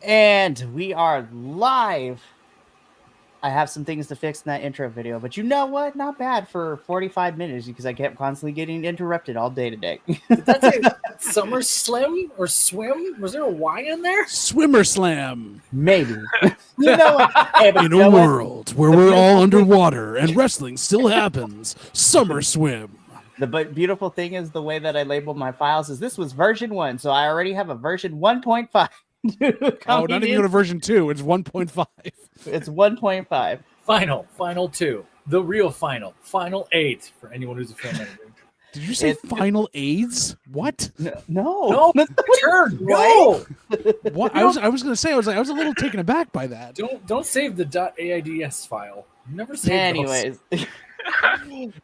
And we are live. I have some things to fix in that intro video, but you know what? Not bad for 45 minutes because I kept constantly getting interrupted all day today. Did that say Summer Slim or Swim? Was there a Y in there? Swimmer Slam. Maybe. You know what? Hey, in a world where we're all underwater and wrestling still happens, Summer Swim. The beautiful thing is the way that I labeled my files is this was version 1, so I already have a version 1.5. Oh, not even a version 2. It's 1.5. It's 1.5. Final 2. The real final 8 for anyone who's a fan editor. Did you say final AIDS? What? No. Turn. No. What? I was going to say I was a little taken aback by that. Don't save the .aids file. Never save Anyways.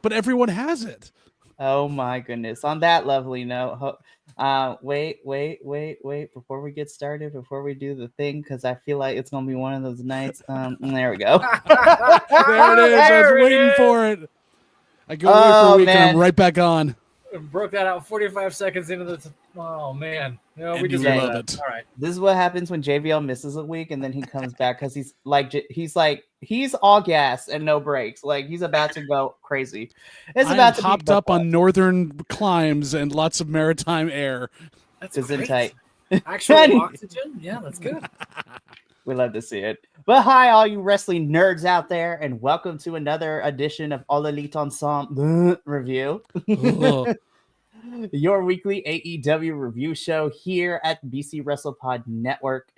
But everyone has it. Oh my goodness. On that lovely note, wait before we get started, before we do the thing, because I feel like it's gonna be one of those nights. There we go. There it is. I was waiting for it. I go away for a week and I'm right back on. Broke that out 45 seconds into the oh man. No, we just love it. All right. This is what happens when JVL misses a week and then he comes back because he's all gas and no brakes. Like he's about to go crazy. It's about to hopped up on northern climes and lots of maritime air. That's isn't tight. Actual oxygen? Yeah, that's good. We love to see it. But hi, all you wrestling nerds out there, and welcome to another edition of All Elite Ensemble review. Your weekly AEW review show here at BC WrestlePod Network.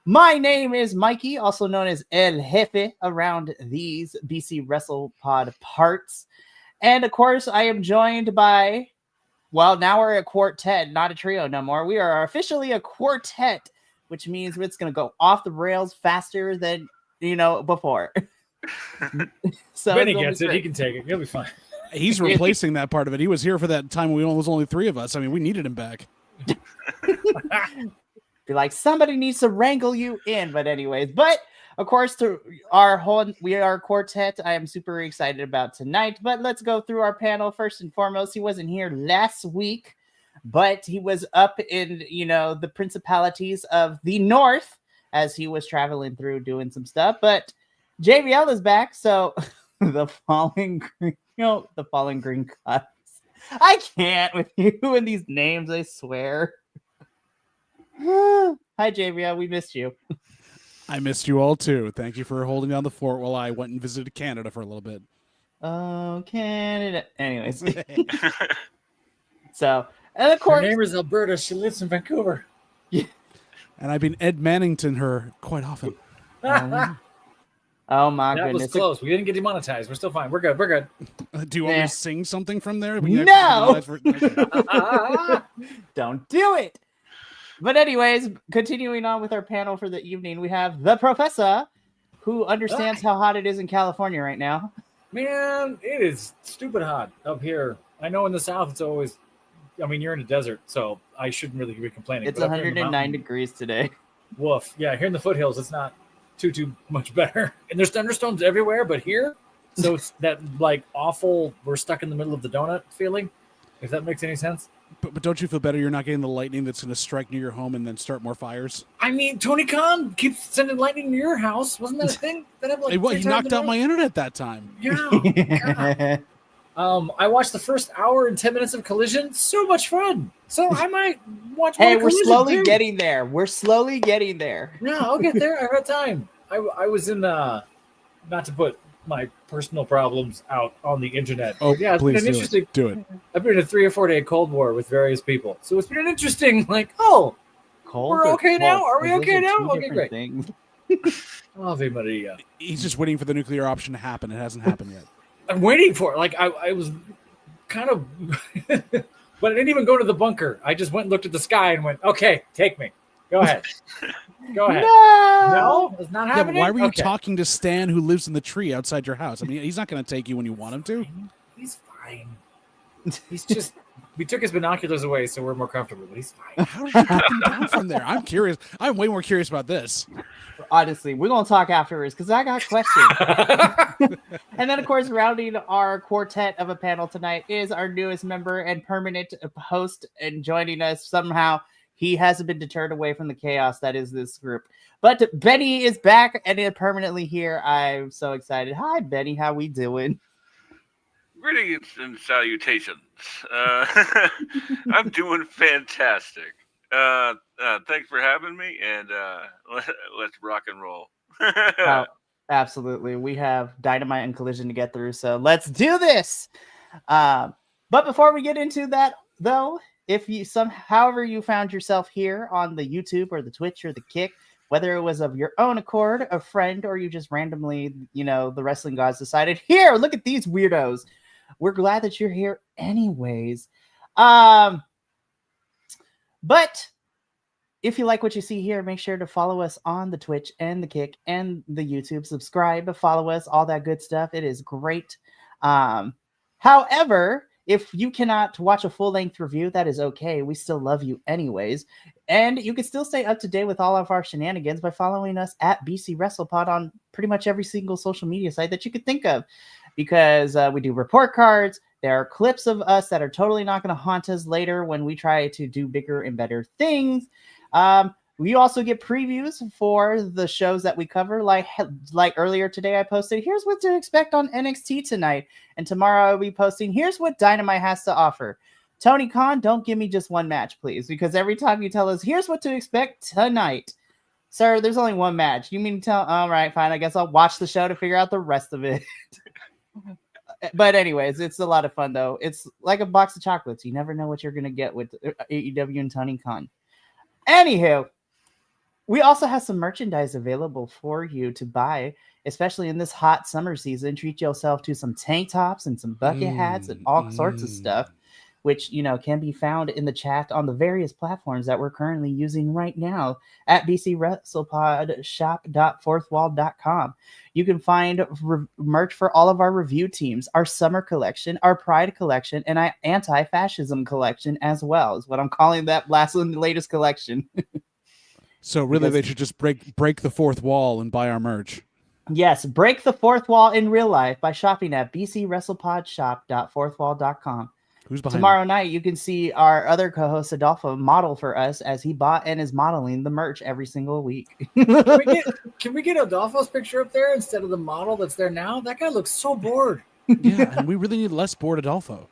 My name is Mikey, also known as El Jefe around these BC WrestlePod parts. And of course, I am joined by, well, now we're a quartet, not a trio no more. We are officially a quartet, which means it's going to go off the rails faster than, before. So Benny gets it. He can take it. He'll be fine. He's replacing that part of it. He was here for that time when it was only 3 of us. I mean, we needed him back. Be like, somebody needs to wrangle you in. But anyways, of course, we are a quartet. I am super excited about tonight. But let's go through our panel. First and foremost, he wasn't here last week, but he was up in, the principalities of the north as he was traveling through doing some stuff. But JBL is back, so the falling green cuts. I can't with you and these names, I swear. Hi, JBL. We missed you. I missed you all, too. Thank you for holding down the fort while I went and visited Canada for a little bit. Oh, Canada. Anyways. So, and of course... Her name is Alberta. She lives in Vancouver. Yeah. And I've been Ed Mannington her quite often. Oh my goodness. That was close. We didn't get demonetized. We're still fine. We're good. Do you want me to sing something from there? No! Don't do it! But anyways, continuing on with our panel for the evening, we have the professor who understands how hot it is in California right now. Man, it is stupid hot up here. I know in the south it's always, you're in a desert, so I shouldn't really be complaining. It's 109 degrees today. Woof. Yeah, here in the foothills, it's not too much better. And there's thunderstorms everywhere, but here, so it's that awful, we're stuck in the middle of the donut feeling, if that makes any sense. But don't you feel better you're not getting the lightning that's going to strike near your home and then start more fires? Tony Khan keeps sending lightning to your house. Wasn't that a thing? That happened he knocked out my internet that time. Yeah. I watched the first hour and 10 minutes of Collision. So much fun. So I might watch more Hey, we're Collision slowly too. getting there. We're slowly getting there. Yeah, I'll get there. I've got time. I was in not to put my personal problems out on the internet. Oh, yeah, it's please been an interesting. Do it. I've been in a 3 or 4 day Cold War with various people, so it's been an interesting. Cold. We're okay now. Are we okay now? Okay, great. Things. Ave Maria. He's just waiting for the nuclear option to happen. It hasn't happened yet. I'm waiting for it. I was kind of, but I didn't even go to the bunker. I just went and looked at the sky and went, "Okay, take me. Go ahead." Go ahead. No, it's not happening. Yeah, why were you talking to Stan, who lives in the tree outside your house? I mean, he's not going to take you when you want him to. He's fine. He's just. We took his binoculars away, so we're more comfortable. But he's fine. How did you get them down from there? I'm curious. I'm way more curious about this. Honestly, we're gonna talk afterwards because I got questions. And then, of course, rounding our quartet of a panel tonight is our newest member and permanent host, and joining us somehow. he hasn't been deterred away from the chaos that is this group. But Benny is back and is permanently here. I'm so excited. Hi, Benny. How we doing? Greetings and salutations. I'm doing fantastic. Thanks for having me, and let's rock and roll. Oh, absolutely. We have Dynamite and Collision to get through, so let's do this. But before we get into that, though, if you however you found yourself here on the YouTube or the Twitch or the Kick, whether it was of your own accord, a friend, or you just randomly, the wrestling gods decided, here, look at these weirdos. We're glad that you're here anyways. But if you like what you see here, make sure to follow us on the Twitch and the Kick and the YouTube. Subscribe, follow us, all that good stuff. It is great. However, if you cannot watch a full-length review, that is okay. We still love you anyways. And you can still stay up to date with all of our shenanigans by following us at BC WrestlePod on pretty much every single social media site that you could think of. Because we do report cards. There are clips of us that are totally not going to haunt us later when we try to do bigger and better things. We also get previews for the shows that we cover. Like earlier today, I posted, here's what to expect on NXT tonight. And tomorrow I'll be posting, here's what Dynamite has to offer. Tony Khan, don't give me just one match, please. Because every time you tell us, here's what to expect tonight. Sir, there's only one match. You mean to tell, all right, fine. I guess I'll watch the show to figure out the rest of it. But anyways, it's a lot of fun, though. It's like a box of chocolates. You never know what you're going to get with AEW and Tony Khan. Anywho, we also have some merchandise available for you to buy, especially in this hot summer season. Treat yourself to some tank tops and some bucket hats and all sorts of stuff, which, can be found in the chat on the various platforms that we're currently using right now at bcwrestlepodshop.fourthwall.com. You can find merch for all of our review teams, our summer collection, our pride collection, and our anti-fascism collection as well, is what I'm calling that latest collection. So really, they should just break the fourth wall and buy our merch. Yes, break the fourth wall in real life by shopping at bcwrestlepodshop.fourthwall.com. Who's behind Tomorrow night, you can see our other co-host Adolfo model for us as he bought and is modeling the merch every single week. Can we get Adolfo's picture up there instead of the model that's there now? That guy looks so bored. Yeah, and we really need less bored Adolfo.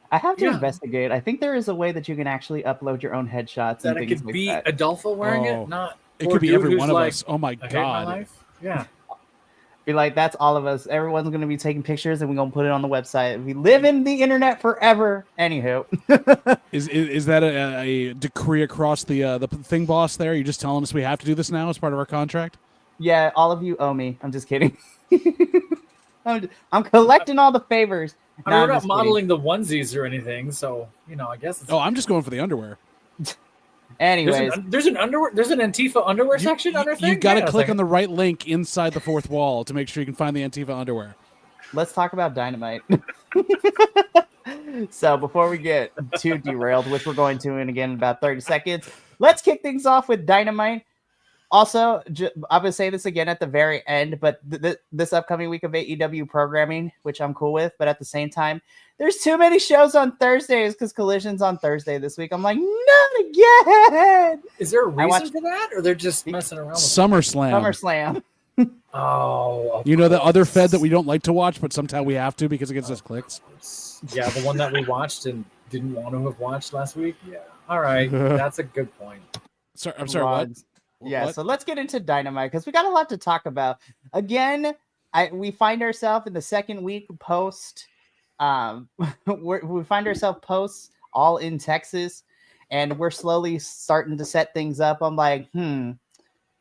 I have to investigate. I think there is a way that you can actually upload your own headshots. That and it things could like be that. Adolfo wearing it, not it could be every one of like, us. Oh my I god! hate my life. Yeah. Be like, that's all of us. Everyone's going to be taking pictures and we're going to put it on the website. We live in the internet forever. Anywho. Is that a decree across the thing boss there? You're just telling us we have to do this now as part of our contract? Yeah, all of you owe me. I'm just kidding. I'm collecting all the favors. I mean, we're not modeling the onesies or anything, so, I guess it's... Oh, I'm just going for the underwear. Anyways, there's an Antifa underwear section on our thing. You got to click on the right link inside the fourth wall to make sure you can find the Antifa underwear. Let's talk about Dynamite. So before we get too derailed, which we're going to in about 30 seconds, let's kick things off with Dynamite. Also, I'm going to say this again at the very end, but this upcoming week of AEW programming, which I'm cool with, but at the same time, there's too many shows on Thursdays because Collision's on Thursday this week. I'm like, not again! Is there a reason for that, or they're just messing around with SummerSlam. Oh. The other Fed that we don't like to watch, but sometimes we have to because it gets us clicks? Yeah, the one that we watched and didn't want to have watched last week? Yeah. All right, that's a good point. I'm sorry, what? Yeah, what? So let's get into Dynamite because we got a lot to talk about. Again, we find ourselves in the second week post. We find ourselves post all in Texas, and we're slowly starting to set things up. I'm like,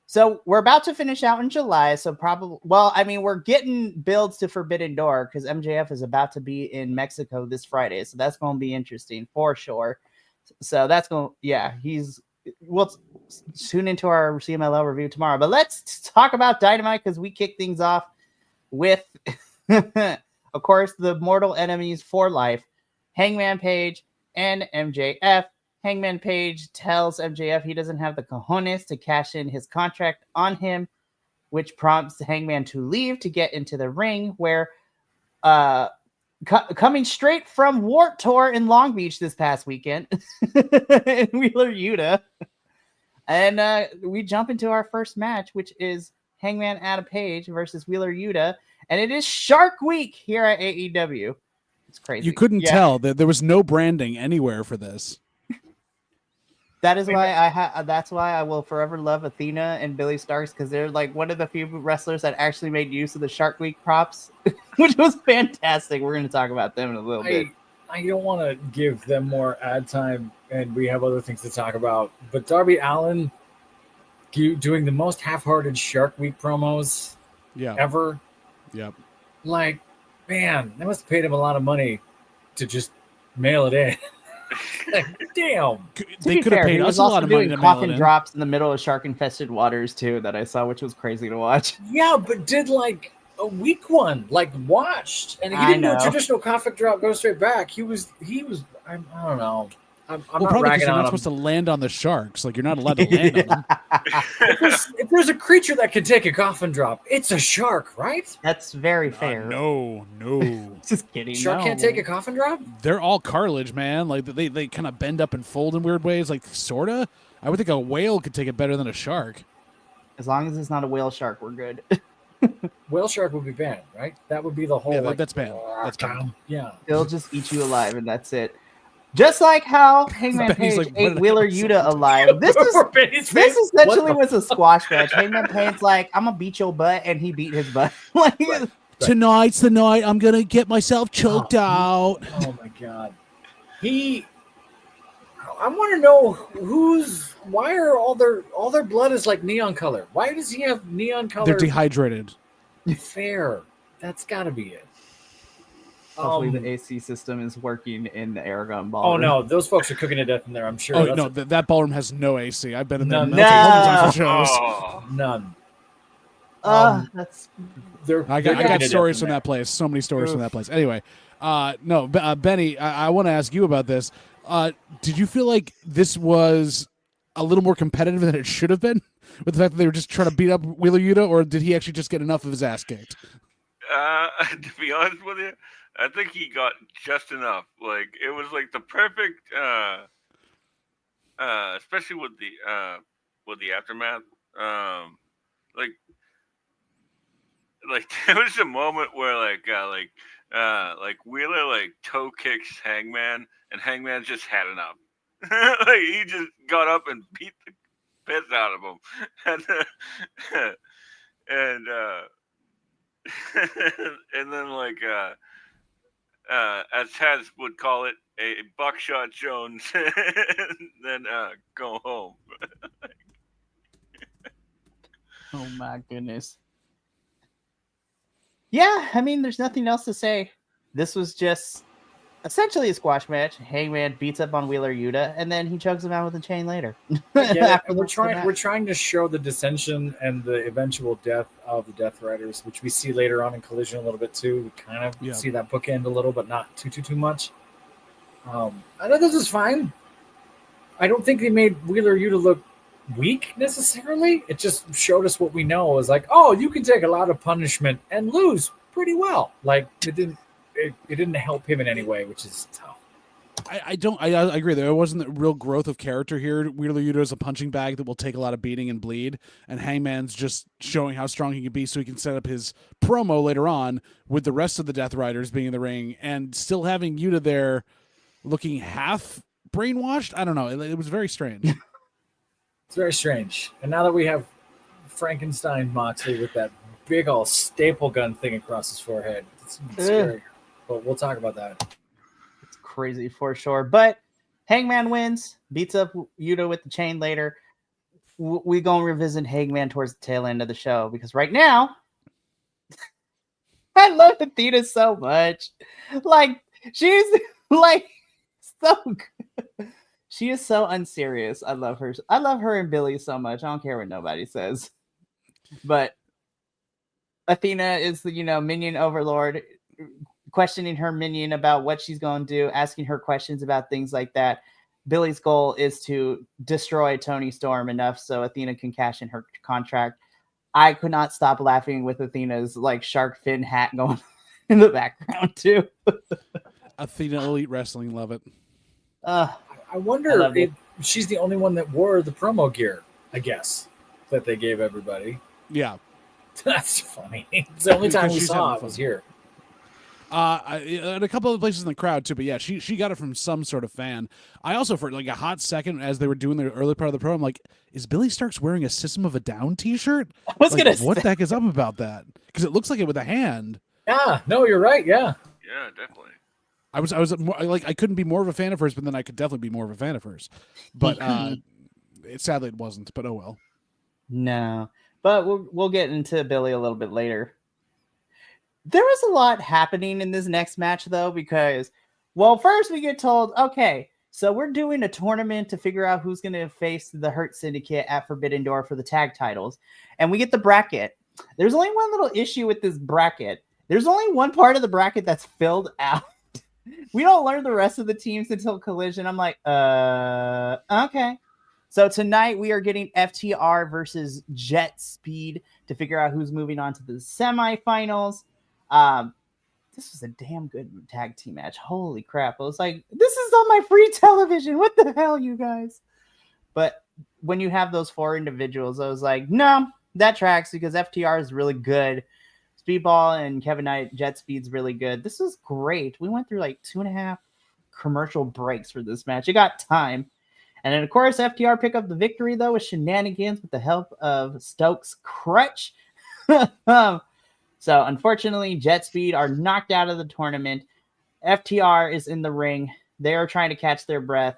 So we're about to finish out in July. So probably, we're getting builds to Forbidden Door because MJF is about to be in Mexico this Friday. So that's going to be interesting for sure. So that's going to, we'll tune into our CMLL review tomorrow. But let's talk about Dynamite because we kick things off with, of course, the mortal enemies for life, Hangman Page and MJF. Hangman Page tells MJF he doesn't have the cojones to cash in his contract on him, which prompts Hangman to leave to get into the ring where coming straight from Warped Tour in Long Beach this past weekend, in Wheeler Yuta. And we jump into our first match, which is Hangman Adam Page versus Wheeler Yuta. And it is Shark Week here at AEW. It's crazy. You couldn't tell that there was no branding anywhere for this. That is why that's why I will forever love Athena and Billy Starks, because they're like one of the few wrestlers that actually made use of the Shark Week props, which was fantastic. We're going to talk about them in a little bit. I don't want to give them more ad time, and we have other things to talk about. But Darby Allin doing the most half-hearted Shark Week promos ever. Yep. Like, man, they must have paid him a lot of money to just mail it in. Like, damn. They could have paid us a lot of money to mail it in. Coffin drops in the middle of shark-infested waters, too, that I saw, which was crazy to watch. Yeah, but did, like, a weak one, like, watched. And he didn't do a traditional coffin drop, go straight back. He was I don't know. I'm not ragging you're on not him. supposed to land on the sharks. Like, you're not allowed to land on them. If there's a creature that can take a coffin drop, it's a shark, right? That's very fair. No. Just kidding. Shark can't take a coffin drop? They're all cartilage, man. Like, they kind of bend up and fold in weird ways. Like, sort of. I would think a whale could take it better than a shark. As long as it's not a whale shark, we're good. Whale shark would be banned, right? That would be the whole. Yeah, that's banned. That's banned. Yeah. They'll just eat you alive, and that's it. Just like how Hangman Page ate Wheeler Yuta alive. This essentially was a squash match. Hangman Page's like, I'm gonna beat your butt, and he beat his butt. Right. Tonight's the night I'm gonna get myself choked out. Oh my god. I want to know why are all their blood is like neon color. Why does he have neon color? They're dehydrated. Fair. That's got to be it. Hopefully the AC system is working in the Aragon ballroom. Oh no, those folks are cooking to death in there, I'm sure. Oh no, that ballroom has no AC. I've been in there None. multiple times for shows. None. I got stories from that place. So many stories from that place. Anyway, Benny, I want to ask you about this. Did you feel like this was a little more competitive than it should have been, with the fact that they were just trying to beat up Wheeler Yuta, or did he actually just get enough of his ass kicked? To be honest with you, I think he got just enough. Like, it was like the perfect, especially with the aftermath. Like there was a moment where like Wheeler like toe kicks Hangman, and Hangman just had enough. Like, he just got up and beat the piss out of him, and then like as Taz would call it, a buckshot Jones, and then go home. Oh my goodness. Yeah, I mean, there's nothing else to say. This was just essentially a squash match. Hangman beats up on Wheeler Yuta, and then he chokes him out with a chain later. We're trying to show the dissension and the eventual death of the Death Riders, which we see later on in Collision a little bit too. We kind of see that bookend a little, but not too much. I know this is fine. I don't think they made Wheeler Yuta look weak necessarily. It just showed us what we know. It was like, oh, you can take a lot of punishment and lose pretty well. Like, it didn't help him in any way, which is tough. I agree. There wasn't a real growth of character here. Wheeler Yuta is a punching bag that will take a lot of beating and bleed, and Hangman's just showing how strong he can be so he can set up his promo later on with the rest of the Death Riders being in the ring and still having Yuta there looking half brainwashed. I don't know. It was very strange. It's very strange. And now that we have Frankenstein Moxley with that big old staple gun thing across his forehead, it's scary. But we'll talk about that. It's crazy for sure. But Hangman wins, beats up Yuta with the chain later. We're going to revisit Hangman towards the tail end of the show, because right now, I love Athena so much. Like, she's like so good. She is so unserious. I love her. I love her and Billy so much. I don't care what nobody says. But Athena is the, minion overlord, questioning her minion about what she's going to do, asking her questions about things like that. Billy's goal is to destroy Tony Storm enough so Athena can cash in her contract. I could not stop laughing with Athena's like shark fin hat going in the background too. Athena Elite Wrestling, love it. Uh, I wonder loved if it. she's the only one that wore the promo gear, I guess, that they gave everybody. Yeah. That's funny. It's the only time Because we she's saw having it was fun. here. And a couple of places in the crowd too, but yeah, she got it from some sort of fan. I also, for like a hot second, as they were doing the early part of the program, like, is Billy Starks wearing a System of a Down T-shirt? I was Like, gonna what say, the heck is up about that? Because it looks like it with a hand. Yeah, no, you're right. Yeah. Yeah, definitely. I was more, like, I couldn't be more of a fan of hers, but then I could definitely be more of a fan of hers. But sadly, it wasn't. But oh well. no, but we'll get into Billy a little bit later. There was a lot happening in this next match, though, because, well, first we get told, okay, so we're doing a tournament to figure out who's going to face the Hurt Syndicate at Forbidden Door for the tag titles. And we get the bracket. There's only one little issue with this bracket. There's only one part of the bracket that's filled out. We don't learn the rest of the teams until Collision. I'm like, okay. So tonight we are getting FTR versus Jet Speed to figure out who's moving on to the semifinals. This was a damn good tag team match. Holy crap. I was like, this is on my free television. What the hell, you guys? But when you have those four individuals, I was like, no, that tracks because FTR is really good. Speedball and Kevin Knight, Jet Speed's really good. This was great. We went through like 2.5 commercial breaks for this match. It got time. And then, of course, FTR pick up the victory, though, with shenanigans with the help of Stokes' crutch. So, unfortunately, Jet Speed are knocked out of the tournament. FTR is in the ring. They are trying to catch their breath.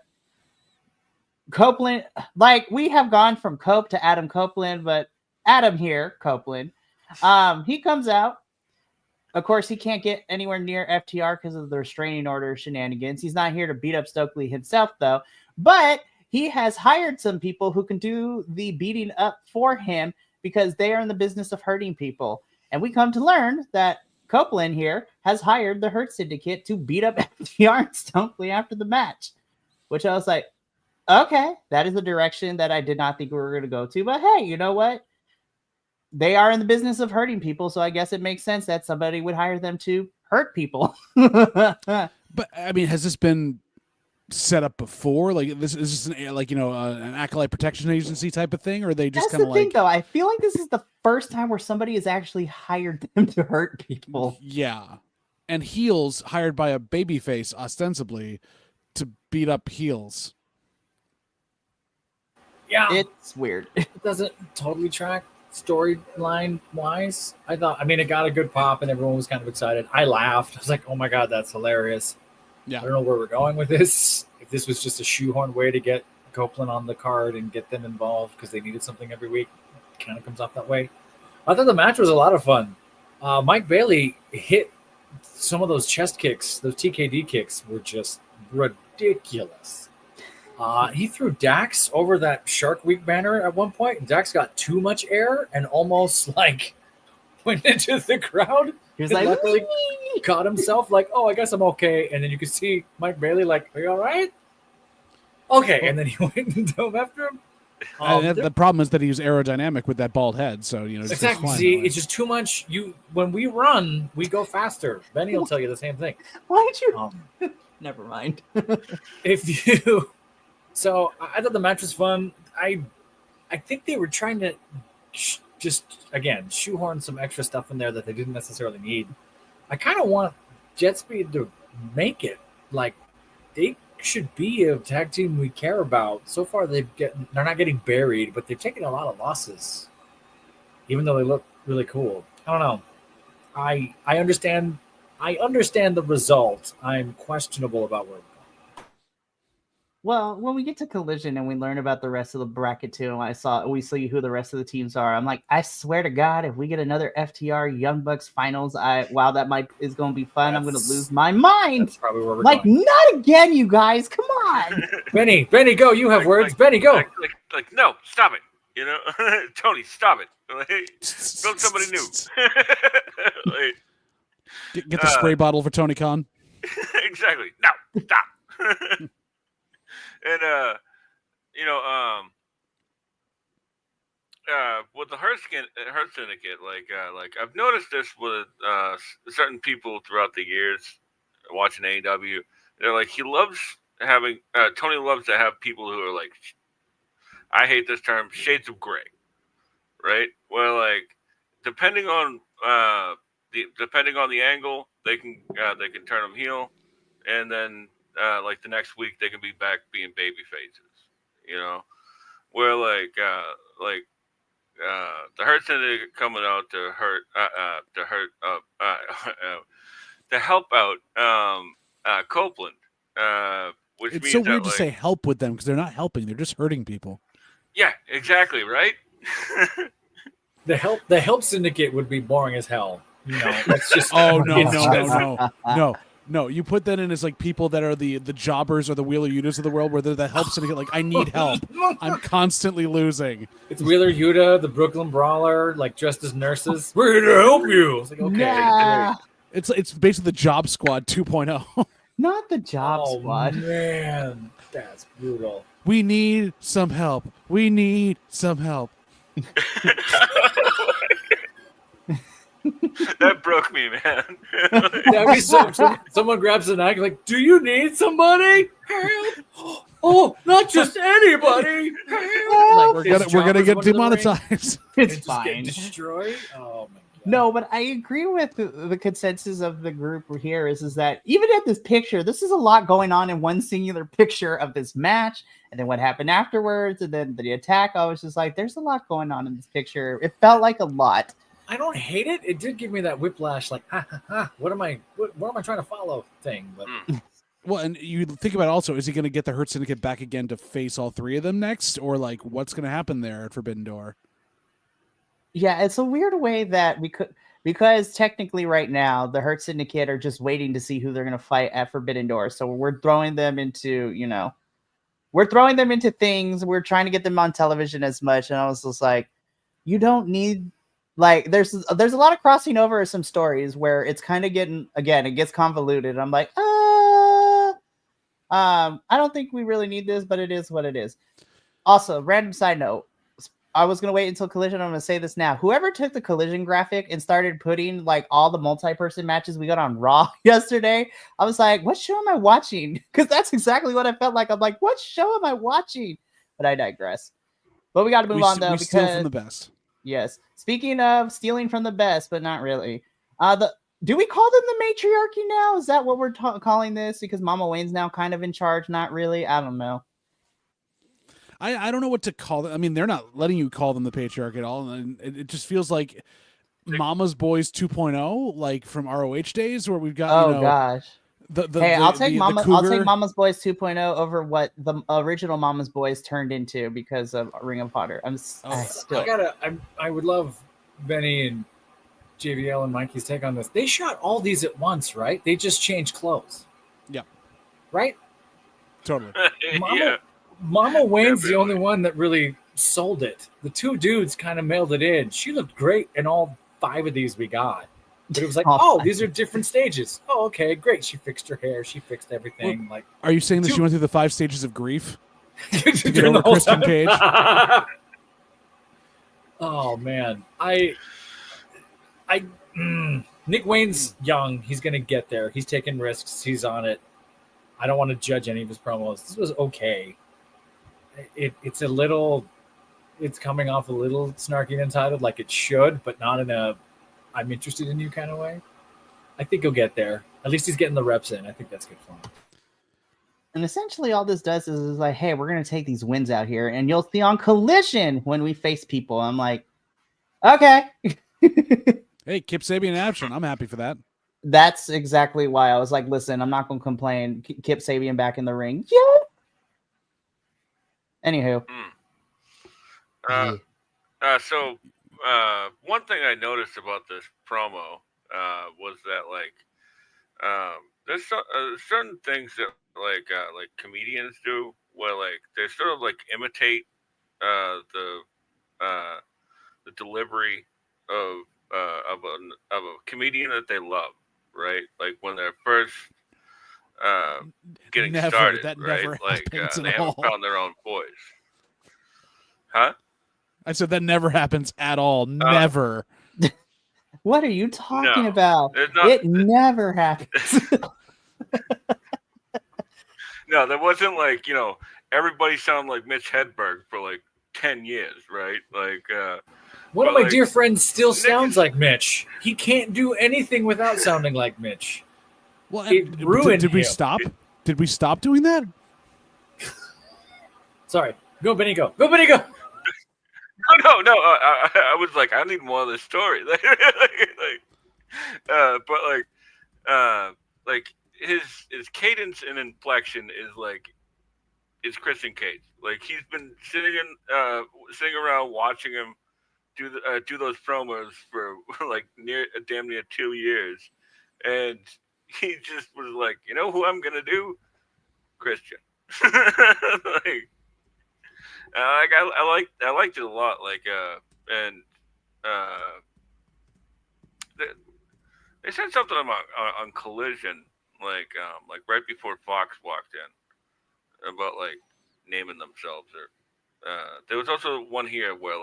Copeland, like, we have gone from Cope to Adam Copeland, but Adam here, Copeland, he comes out. Of course, he can't get anywhere near FTR because of the restraining order shenanigans. He's not here to beat up Stokely himself, though. But he has hired some people who can do the beating up for him because they are in the business of hurting people. And we come to learn that Copeland here has hired the Hurt Syndicate to beat up FTR and Stokely after the match, which I was like, okay, that is a direction that I did not think we were going to go to. But hey, you know what? They are in the business of hurting people, so I guess it makes sense that somebody would hire them to hurt people. But I mean, has this been set up before? Like, this is this an, like, you know, an acolyte protection agency type of thing, or are they just kind of like? Thing, though. I feel like this is the first time where somebody has actually hired them to hurt people. Yeah, and heels hired by a babyface ostensibly to beat up heels. Yeah, It's weird. it doesn't totally track storyline wise. I thought, I mean, it got a good pop and everyone was kind of excited. I laughed. I was like, oh my God, that's hilarious. Yeah. I don't know where we're going with this. If this was just a shoehorn way to get Copeland on the card and get them involved because they needed something every week, it kind of comes off that way. I thought the match was a lot of fun. Mike Bailey hit some of those chest kicks. Those TKD kicks were just ridiculous. He threw Dax over that Shark Week banner at one point, and Dax got too much air and almost like went into the crowd. He was like, luckily caught himself like, oh, I guess I'm okay. And then you could see Mike Bailey like, are you all right? Okay. And then he went and dove after him. The problem is that he was aerodynamic with that bald head, so you know. Exactly. See, it's just too much. When we run, we go faster. Benny will tell you the same thing. Why'd you? Never mind. So I thought the match was fun. I think they were trying to just, again, shoehorn some extra stuff in there that they didn't necessarily need. I kind of want Jet Speed to make it. Like, they should be a tag team we care about. So far, they're not getting buried, but they've taken a lot of losses, even though they look really cool. I don't know. I understand the result. I'm questionable about where we're going. Well, when we get to Collision and we learn about the rest of the bracket too, and we see who the rest of the teams are, I'm like, I swear to God, if we get another FTR Young Bucks finals, wow, that is going to be fun. I'm going to lose my mind. That's probably where we're like, going. not again, you guys. Come on. Benny, go. You have words. Benny, go. Like, no, stop it. You know, Tony, stop it. Like, build somebody new. Like, get the spray bottle for Tony Khan. Exactly. No, stop. And with the Hurt Syndicate, like I've noticed this with certain people throughout the years watching AEW. They're like he loves having Tony loves to have people who are like, I hate this term, shades of gray, right? Where like depending on depending on the angle, they can turn them heel, and then like the next week they can be back being baby faces, you know. Where the Hurt Syndicate coming out to help out Copeland, which It's so means that weird to say help with them because they're not helping; they're just hurting people. yeah, exactly, right. The help syndicate would be boring as hell. You know, it's just Oh no! You put that in as like people that are the jobbers or the Wheeler Yutas of the world, where they're the help syndicate. Like, I need help. I'm constantly losing. It's Wheeler Yuta, the Brooklyn Brawler, like dressed as nurses. We're here to help you. It's like, okay, Nah, great. It's basically the Job Squad 2.0. not the Job Oh Squad. man, that's brutal. We need some help. We need some help. That broke me, man. That'd be someone grabs a knife, like, do you need somebody? Help! Oh, not just anybody. Help! We're gonna get demonetized. It's Just fine. get destroyed. Oh my god. No, but I agree with the consensus of the group here is that even at this picture, this is a lot going on in one singular picture of this match, and then what happened afterwards, and then the attack. I was just like, there's a lot going on in this picture. It felt like a lot. I don't hate it. It did give me that whiplash, like, ha ha ha. What am I trying to follow thing? But Well, and you think about also, is he going to get the Hurt Syndicate back again to face all three of them next, or like what's going to happen there at Forbidden Door? Yeah, it's a weird way that we could, because technically right now the Hurt Syndicate are just waiting to see who they're going to fight at Forbidden Door. So we're throwing them into, things. We're trying to get them on television as much. And I was just like, you don't need, like, there's a lot of crossing over of some stories where it's kind of it gets convoluted. I'm like, I don't think we really need this, but it is what it is. Also, random side note. I was going to wait until Collision. I'm going to say this now. Whoever took the Collision graphic and started putting like all the multi-person matches we got on Raw yesterday, I was like, what show am I watching? Because that's exactly what I felt like. I'm like, what show am I watching? But I digress. But we got to move on though. We steal from the best. Yes. Speaking of stealing from the best, but not really. Do we call them the matriarchy now? Is that what we're calling this? Because Mama Wayne's now kind of in charge. Not really. I don't know. I don't know what to call them. I mean, they're not letting you call them the patriarch at all, and it just feels like Mama's Boys 2.0, like from ROH days, where we've got. Gosh. I'll take Mama's Boys 2.0 over what the original Mama's Boys turned into because of Ring of Honor. I would love Benny and JVL and Mikey's take on this. They shot all these at once, right? They just changed clothes. Yeah. Right? Totally. Mama Wayne's the only one that really sold it. The two dudes kind of mailed it in. She looked great in all 5 of these we got. But it was like, these are different stages. Oh, okay, great. She fixed her hair. She fixed everything. Like, are you saying that she went through the 5 stages of grief to get over Christian Cage? Oh man, Nick Wayne's young. He's gonna get there. He's taking risks. He's on it. I don't want to judge any of his promos. This was okay. It's coming off a little snarky and entitled, like it should, but not in a I'm interested in you kind of way. I think he'll get there. At least he's getting the reps in. I think that's good for him. And essentially all this does is like, hey, we're going to take these wins out here and you'll see on Collision when we face people. I'm like, okay. Hey, Kip Sabian in action. I'm happy for that. That's exactly why I was like, listen, I'm not going to complain. Kip Sabian back in the ring. Yeah. Anywho. So one thing I noticed about this promo was that there's certain things that like comedians do where like they sort of like imitate the delivery of a comedian that they love, right? Like when they're first getting started, right? Like they haven't found their own voice. Huh? I said that never happens at all. Never. What are you talking No, about? it's not- It never happens. No, there wasn't like, everybody sounded like Mitch Hedberg for like 10 years, right? Like, One of but, my like, dear friends still Nick sounds is- like Mitch. He can't do anything without sounding like Mitch. Well, It ruined did we him. stop? Did we stop doing that? Sorry. Go, Benny, go. Go, Benny, go. No. I was like, I need more of this story. Like his cadence and inflection is Christian Cage. Like he's been sitting around watching him do those promos for like damn near 2 years, and he just was like, you know who I'm gonna do, Christian. I liked it a lot. They said something on Collision, like right before Fox walked in, about like naming themselves. Or there was also one here where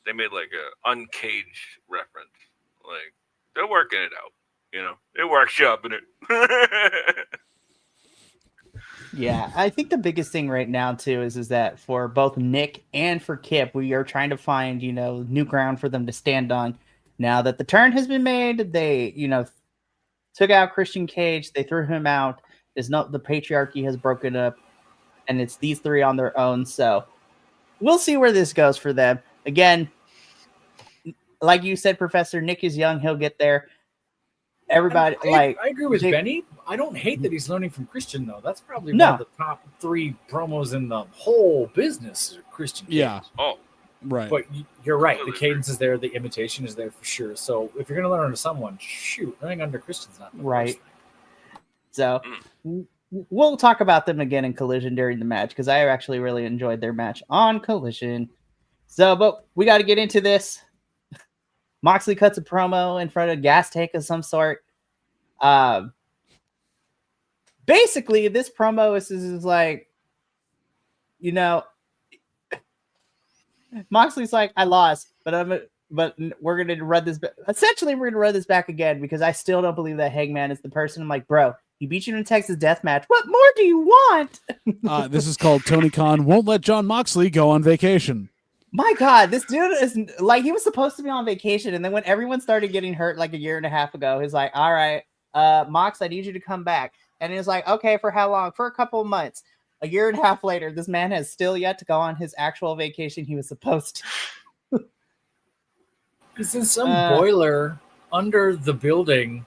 they made like a uncaged reference. Like they're working it out, they're workshopping it. Yeah, I think the biggest thing right now too is that for both Nick and for Kip, we are trying to find, new ground for them to stand on. Now that the turn has been made, they, took out Christian Cage, they threw him out. The patriarchy has broken up, and it's these three on their own. So we'll see where this goes for them. Again, like you said, Professor, Nick is young, he'll get there. Everybody, I agree with Benny. I don't hate that he's learning from Christian, though. That's probably one of the top 3 promos in the whole business. Christian Cage. Yeah. Oh, right. But you're right. The cadence is there. The imitation is there for sure. So if you're going to learn under someone, learning under Christian's not the right. So we'll talk about them again in Collision during the match because I actually really enjoyed their match on Collision. So, but we got to get into this. Moxley cuts a promo in front of a gas tank of some sort. Basically, this promo is like, Moxley's like, I lost, but we're gonna run this. Essentially, we're gonna run this back again because I still don't believe that Hangman is the person. I'm like, bro, he beat you in a Texas death match. What more do you want? This is called Tony Khan won't let John Moxley go on vacation. My God, this dude is like, he was supposed to be on vacation. And then when everyone started getting hurt like a year and a half ago, he's like, all right, Mox, I need you to come back. And he's like, okay, for how long? For a couple of months. A year and a half later, this man has still yet to go on his actual vacation he was supposed to. He's in some boiler under the building.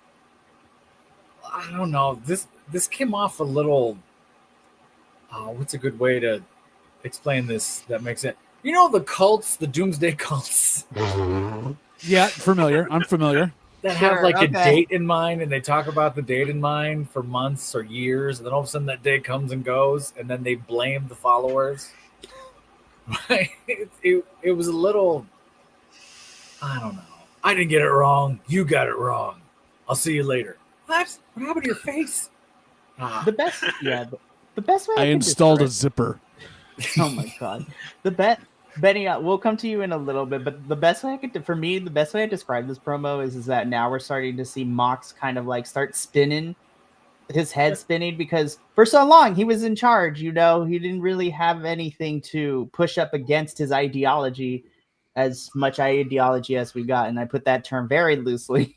I don't know. This came off a little. What's a good way to explain this that makes it? The cults, the doomsday cults. Yeah, familiar. I'm familiar. That have like a date in mind, and they talk about the date in mind for months or years, and then all of a sudden that day comes and goes, and then they blame the followers. It was a little. I don't know. I didn't get it wrong. You got it wrong. I'll see you later. What happened to your face? The best way I installed a zipper. Oh my God. Benny, we'll come to you in a little bit, but the best way I describe this promo is that now we're starting to see Mox kind of like start spinning, his head spinning, because for so long he was in charge, he didn't really have anything to push up against his ideology, as much ideology as we got. And I put that term very loosely,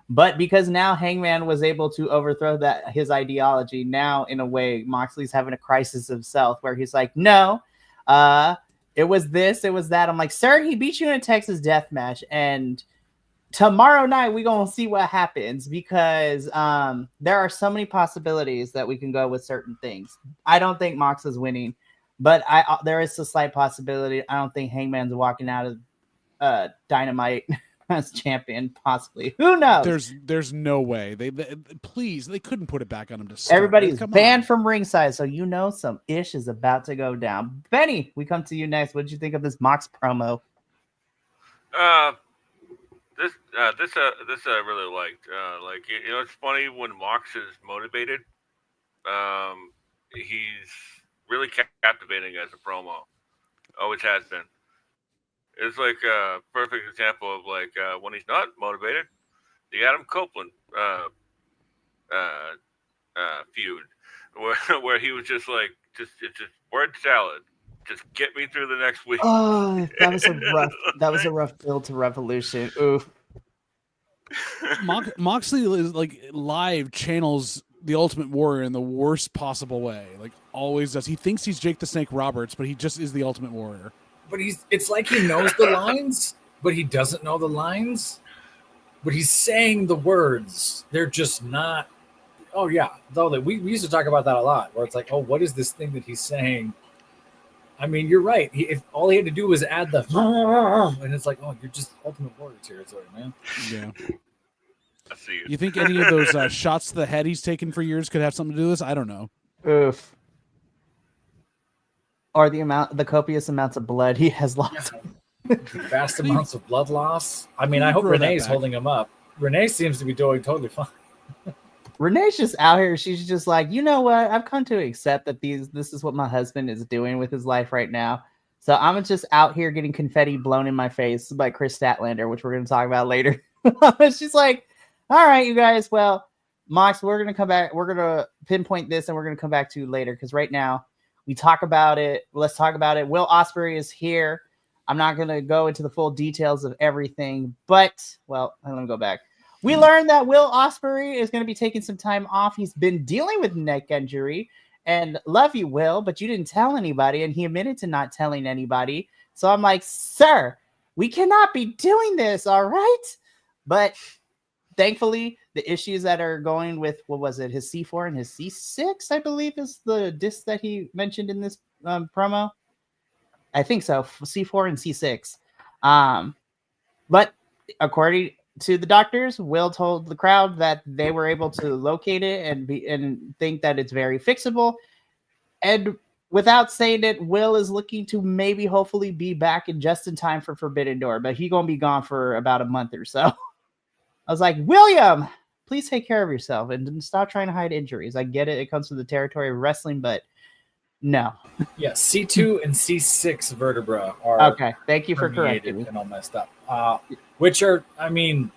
but because now Hangman was able to overthrow his ideology, now in a way, Moxley's having a crisis of self where he's like, no, it was this, it was that. I'm like, sir, he beat you in a Texas death match, and tomorrow night we're gonna see what happens, because there are so many possibilities that we can go with certain things. I don't think Mox is winning, but there is a slight possibility. I don't think Hangman's walking out of Dynamite as champion, possibly. Who knows? There's no way. They couldn't put it back on him to start. Everybody's banned from ringside, so some ish is about to go down. Benny, we come to you next. What did you think of this Mox promo? This I really liked. It's funny when Mox is motivated. He's really captivating as a promo. Always has been. It's like a perfect example of like when he's not motivated, the Adam Copeland uh, feud, where where he was just like it's just word salad. Just get me through the next week. Oh, that was a rough build to Revolution. Oof. Moxley is like live channels the Ultimate Warrior in the worst possible way. Like always does. He thinks he's Jake the Snake Roberts, but he just is the Ultimate Warrior. But it's like he knows the lines, but he doesn't know the lines. But he's saying the words. They're just not. Oh yeah, though we used to talk about that a lot. Where it's like, oh, what is this thing that he's saying? I mean, you're right. If all he had to do was add the, and it's like, oh, you're just Ultimate Warrior territory, man. Yeah. I see you. You think any of those shots to the head he's taken for years could have something to do with this? I don't know. Oof. Or the copious amounts of blood he has lost. Vast amounts of blood loss. I mean, I hope Renee's holding him up. Renee seems to be doing totally fine. Renee's just out here. She's just like, you know what? I've come to accept that this is what my husband is doing with his life right now. So I'm just out here getting confetti blown in my face by Chris Statlander, which we're going to talk about later. She's like, all right, you guys. Well, Mox, we're going to come back. We're going to pinpoint this and we're going to come back to later. Because right now we talk about it. Let's talk about it. Will Ospreay is here. I'm not going to go into the full details of everything, but well, let me go back. We learned that Will Ospreay is going to be taking some time off. He's been dealing with neck injury, and love you, Will, but you didn't tell anybody, and he admitted to not telling anybody. So I'm like, sir, we cannot be doing this, all right? But thankfully, the issues that are going with, what was it, his C4 and his C6, I believe, is the disc that he mentioned in this promo. I think so, C4 and C6. But according to the doctors, Will told the crowd that they were able to locate it and think that it's very fixable. And without saying it, Will is looking to maybe hopefully be back just in time for Forbidden Door, but he's going to be gone for about a month or so. I was like, William, please take care of yourself and stop trying to hide injuries. I get it. It comes to the territory of wrestling, but no. Yeah, C2 and C6 vertebra are okay. Thank you for correcting me. And all messed up. Which are, I mean,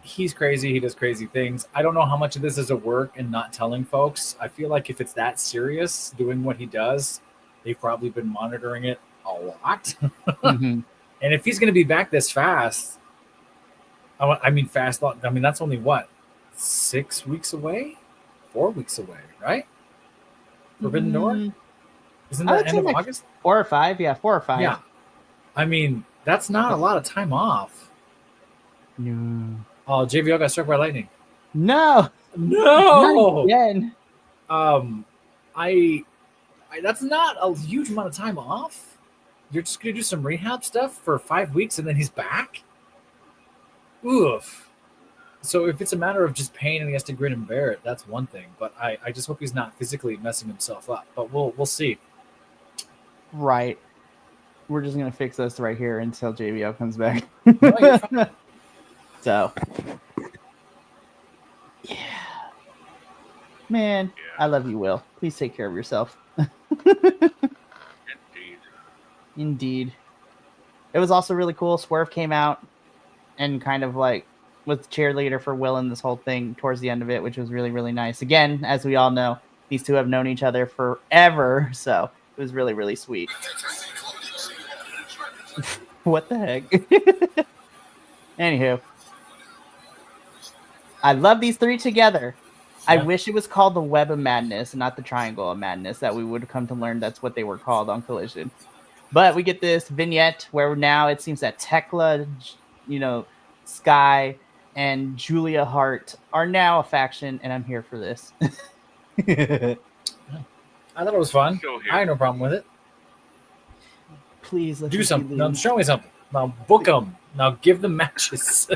he's crazy. He does crazy things. I don't know how much of this is a work and not telling folks. I feel like if it's that serious, doing what he does, they've probably been monitoring it a lot. Mm-hmm. And if he's going to be back this fast, I mean, that's only what, 6 weeks away? 4 weeks away, right? Forbidden Door? Isn't that end of August? 4 or 5? Yeah, 4 or 5. Yeah. I mean, that's not a lot of time off. No. Oh, JVL got struck by lightning. No. No. Not again. That's not a huge amount of time off. You're just going to do some rehab stuff for 5 weeks and then he's back? Oof. So if it's a matter of just pain and he has to grin and bear it, that's one thing. But I just hope he's not physically messing himself up. But we'll see. Right. We're just gonna fix this right here until JBL comes back. No, so yeah. Man, I love you, Will. Please take care of yourself. Indeed. It was also really cool. Swerve came out and kind of like was cheerleader for Will in this whole thing towards the end of it, which was really, really nice. Again, as we all know, these two have known each other forever, so it was really, really sweet. What the heck? Anywho, I love these three together. Yeah. I wish it was called the Web of Madness and not the Triangle of Madness, that we would come to learn that's what they were called on Collision. But we get this vignette where now it seems that Tekla, Sky, and Julia Hart are now a faction, and I'm here for this. I thought it was fun. I had no problem with it. Please do something. Now show me something. Now book them. Now give them matches.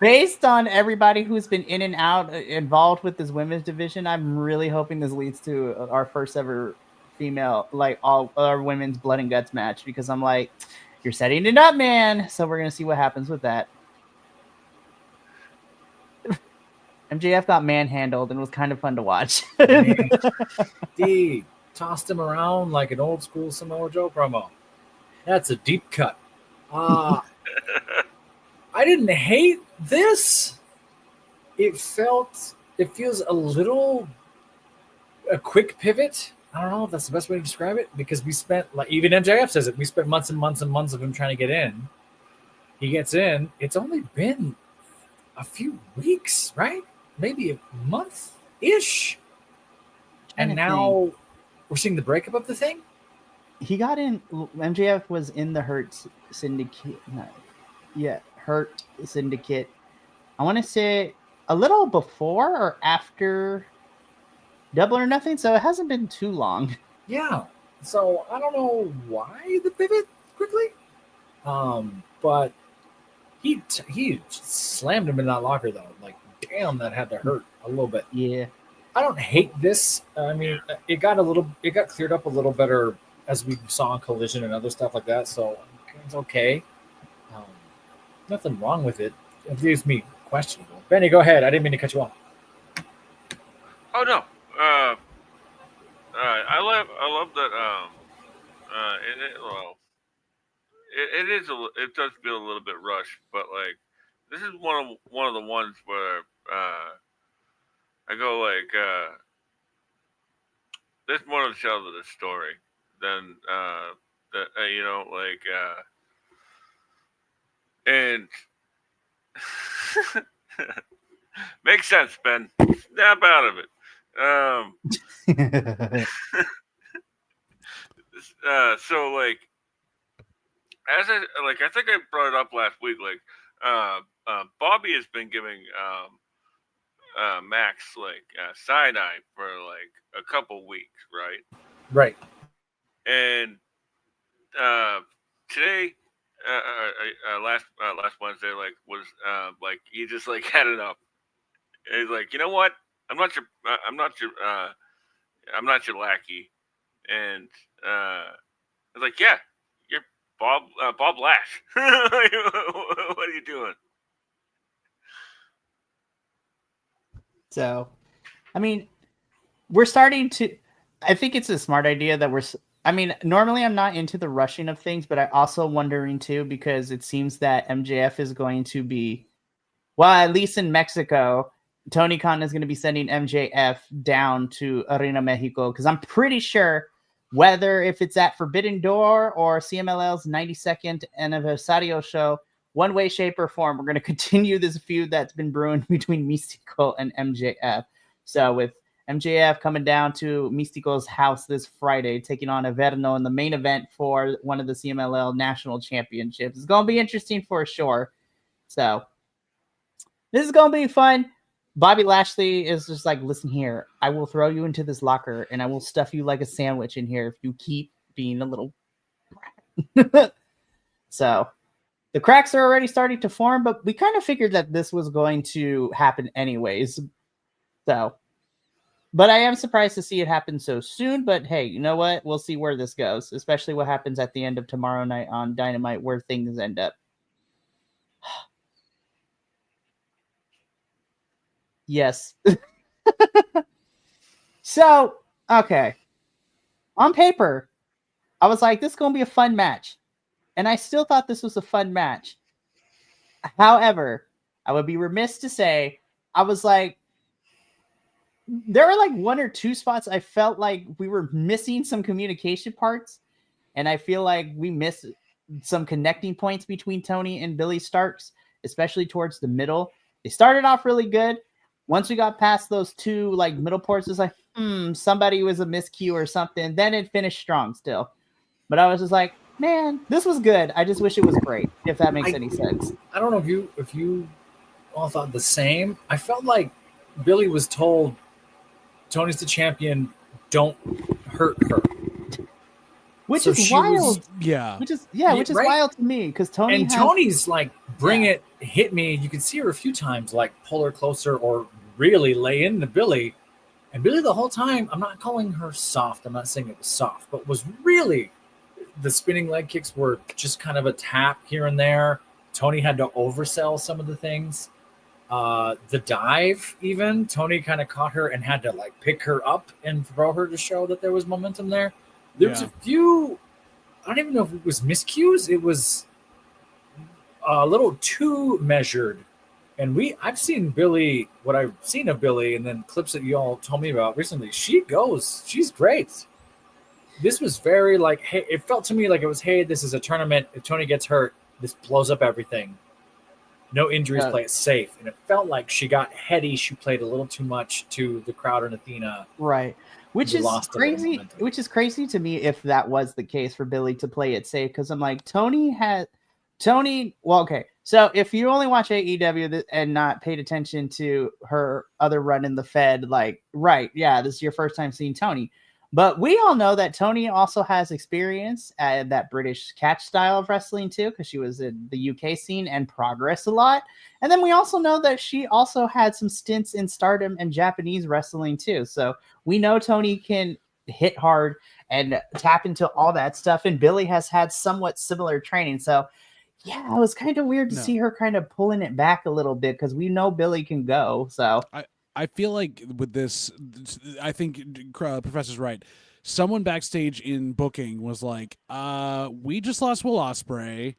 Based on everybody who's been in and out involved with this women's division, I'm really hoping this leads to our first ever female, like all our women's blood and guts match, because I'm like, you're setting it up, man. So we're gonna see what happens with that. MJF got manhandled and was kind of fun to watch. Dude, tossed him around like an old school Samoa Joe promo. That's a deep cut. I didn't hate this. It feels a quick pivot. I don't know if that's the best way to describe it, because we spent, like even MJF says it, we spent months and months and months of him trying to get in. He gets in. It's only been a few weeks, right? Maybe a month-ish. And now we're seeing the breakup of the thing? He got in. MJF was in the Hurt Syndicate. Hurt Syndicate. I want to say a little before or after Double or Nothing, so it hasn't been too long. Yeah. So I don't know why the pivot quickly, but he slammed him in that locker though. Like, damn, that had to hurt a little bit. Yeah. I don't hate this. I mean, it got cleared up a little better as we saw in Collision and other stuff like that. So it's okay. Nothing wrong with it. It leaves me questionable. Benny, go ahead. I didn't mean to cut you off. Oh no. I love that. It does feel a little bit rushed, but like this is one of the ones where I go like there's more to tell to this story than and makes sense, Ben. Snap out of it. So like, as I think I brought it up last week. Like, Bobby has been giving Max like side eye for like a couple weeks, right? Right. And today, last Wednesday, like was like he just like had enough. And he's like, you know what? I'm not your lackey. And I was like, yeah, you're Bob Lash. What are you doing? So, I mean, we're starting to. I think it's a smart idea that normally I'm not into the rushing of things, but I also wondering too, because it seems that MJF is going to be, well, at least in Mexico, Tony Khan is going to be sending MJF down to Arena Mexico, because I'm pretty sure whether if it's at Forbidden Door or CMLL's 92nd Anniversario show, one way, shape, or form, we're going to continue this feud that's been brewing between Mystico and MJF. So with MJF coming down to Mystico's house this Friday, taking on Averno in the main event for one of the CMLL National Championships. It's going to be interesting for sure. So this is going to be fun. Bobby Lashley is just like, listen here, I will throw you into this locker and I will stuff you like a sandwich in here if you keep being a little So the cracks are already starting to form, but we kind of figured that this was going to happen anyways. So, but I am surprised to see it happen so soon. But hey, you know what? We'll see where this goes, especially what happens at the end of tomorrow night on Dynamite, where things end up. Yes. So, okay. On paper, I was like, this is going to be a fun match. And I still thought this was a fun match. However, I would be remiss to say, I was like, there were like one or two spots I felt like we were missing some communication parts. And I feel like we missed some connecting points between Tony and Billy Starks, especially towards the middle. They started off really good. Once we got past those two like middle ports, it's like, somebody was a miscue or something. Then it finished strong still. But I was just like, man, this was good. I just wish it was great, if that makes any sense. I don't know if you all thought the same. I felt like Billy was told, Tony's the champion, don't hurt her. Which is wild. Which is right? wild to me, because Tony's like, bring it, hit me. You can see her a few times, like pull her closer or really lay into Billy. And Billy the whole time, I'm not calling her soft. I'm not saying it was soft, but was really, the spinning leg kicks were just kind of a tap here and there. Tony had to oversell some of the things. The dive, even Tony kind of caught her and had to like pick her up and throw her to show that there was momentum there. There was a few, I don't even know if it was miscues. It was a little too measured. And I've seen Billy, what I've seen of Billy, and then clips that you all told me about recently. She's great. This was very like, hey, it felt to me like it was, hey, this is a tournament. If Tony gets hurt, this blows up everything. No injuries, play it safe. And it felt like she got heady. She played a little too much to the crowd and Athena. Right. Which is crazy to me if that was the case for Billy to play it safe. Because I'm like, well, okay. So if you only watch AEW and not paid attention to her other run in the Fed, like, right, yeah, this is your first time seeing Tony. But we all know that Tony also has experience at that British catch style of wrestling too, because she was in the UK scene and Progress a lot. And then we also know that she also had some stints in Stardom and Japanese wrestling too. So we know Tony can hit hard and tap into all that stuff. And Billy has had somewhat similar training. So yeah, it was kind of weird to see her kind of pulling it back a little bit because we know Billy can go. So I feel like with this, I think Professor's right. Someone backstage in booking was like, we just lost Will Ospreay.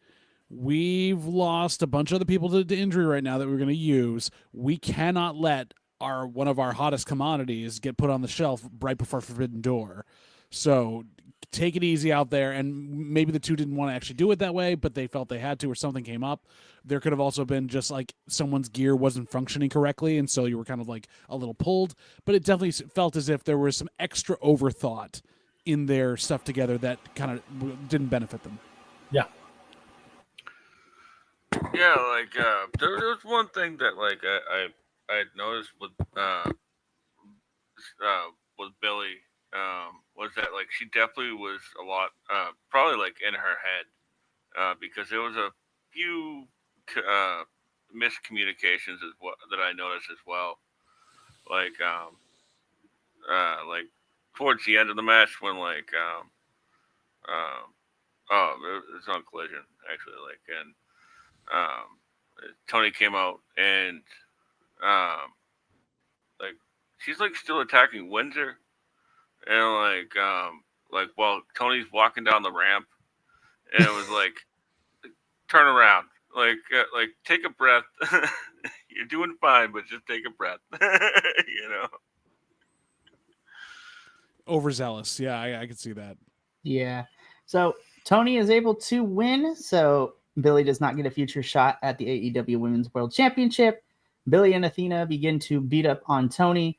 We've lost a bunch of other people to injury right now that we're going to use. We cannot let one of our hottest commodities get put on the shelf right before Forbidden Door. So take it easy out there. And maybe the two didn't want to actually do it that way, but they felt they had to, or something came up. There could have also been just like someone's gear wasn't functioning correctly, and so you were kind of like a little pulled. But it definitely felt as if there was some extra overthought in their stuff together that kind of didn't benefit them. Yeah. Yeah, like there was one thing that like I had noticed with Billy was that like she definitely was a lot probably like in her head because there was a few miscommunications that I noticed as well. Like towards the end of the match when like it's on Collision actually, like, and Tony came out and like she's like still attacking Windsor, and like while Tony's walking down the ramp, and it was like turn around, like take a breath. You're doing fine, but just take a breath. You know. Overzealous. Yeah, I can see that. Yeah. So Tony is able to win. So Billy does not get a future shot at the AEW Women's World Championship. Billy and Athena begin to beat up on Tony,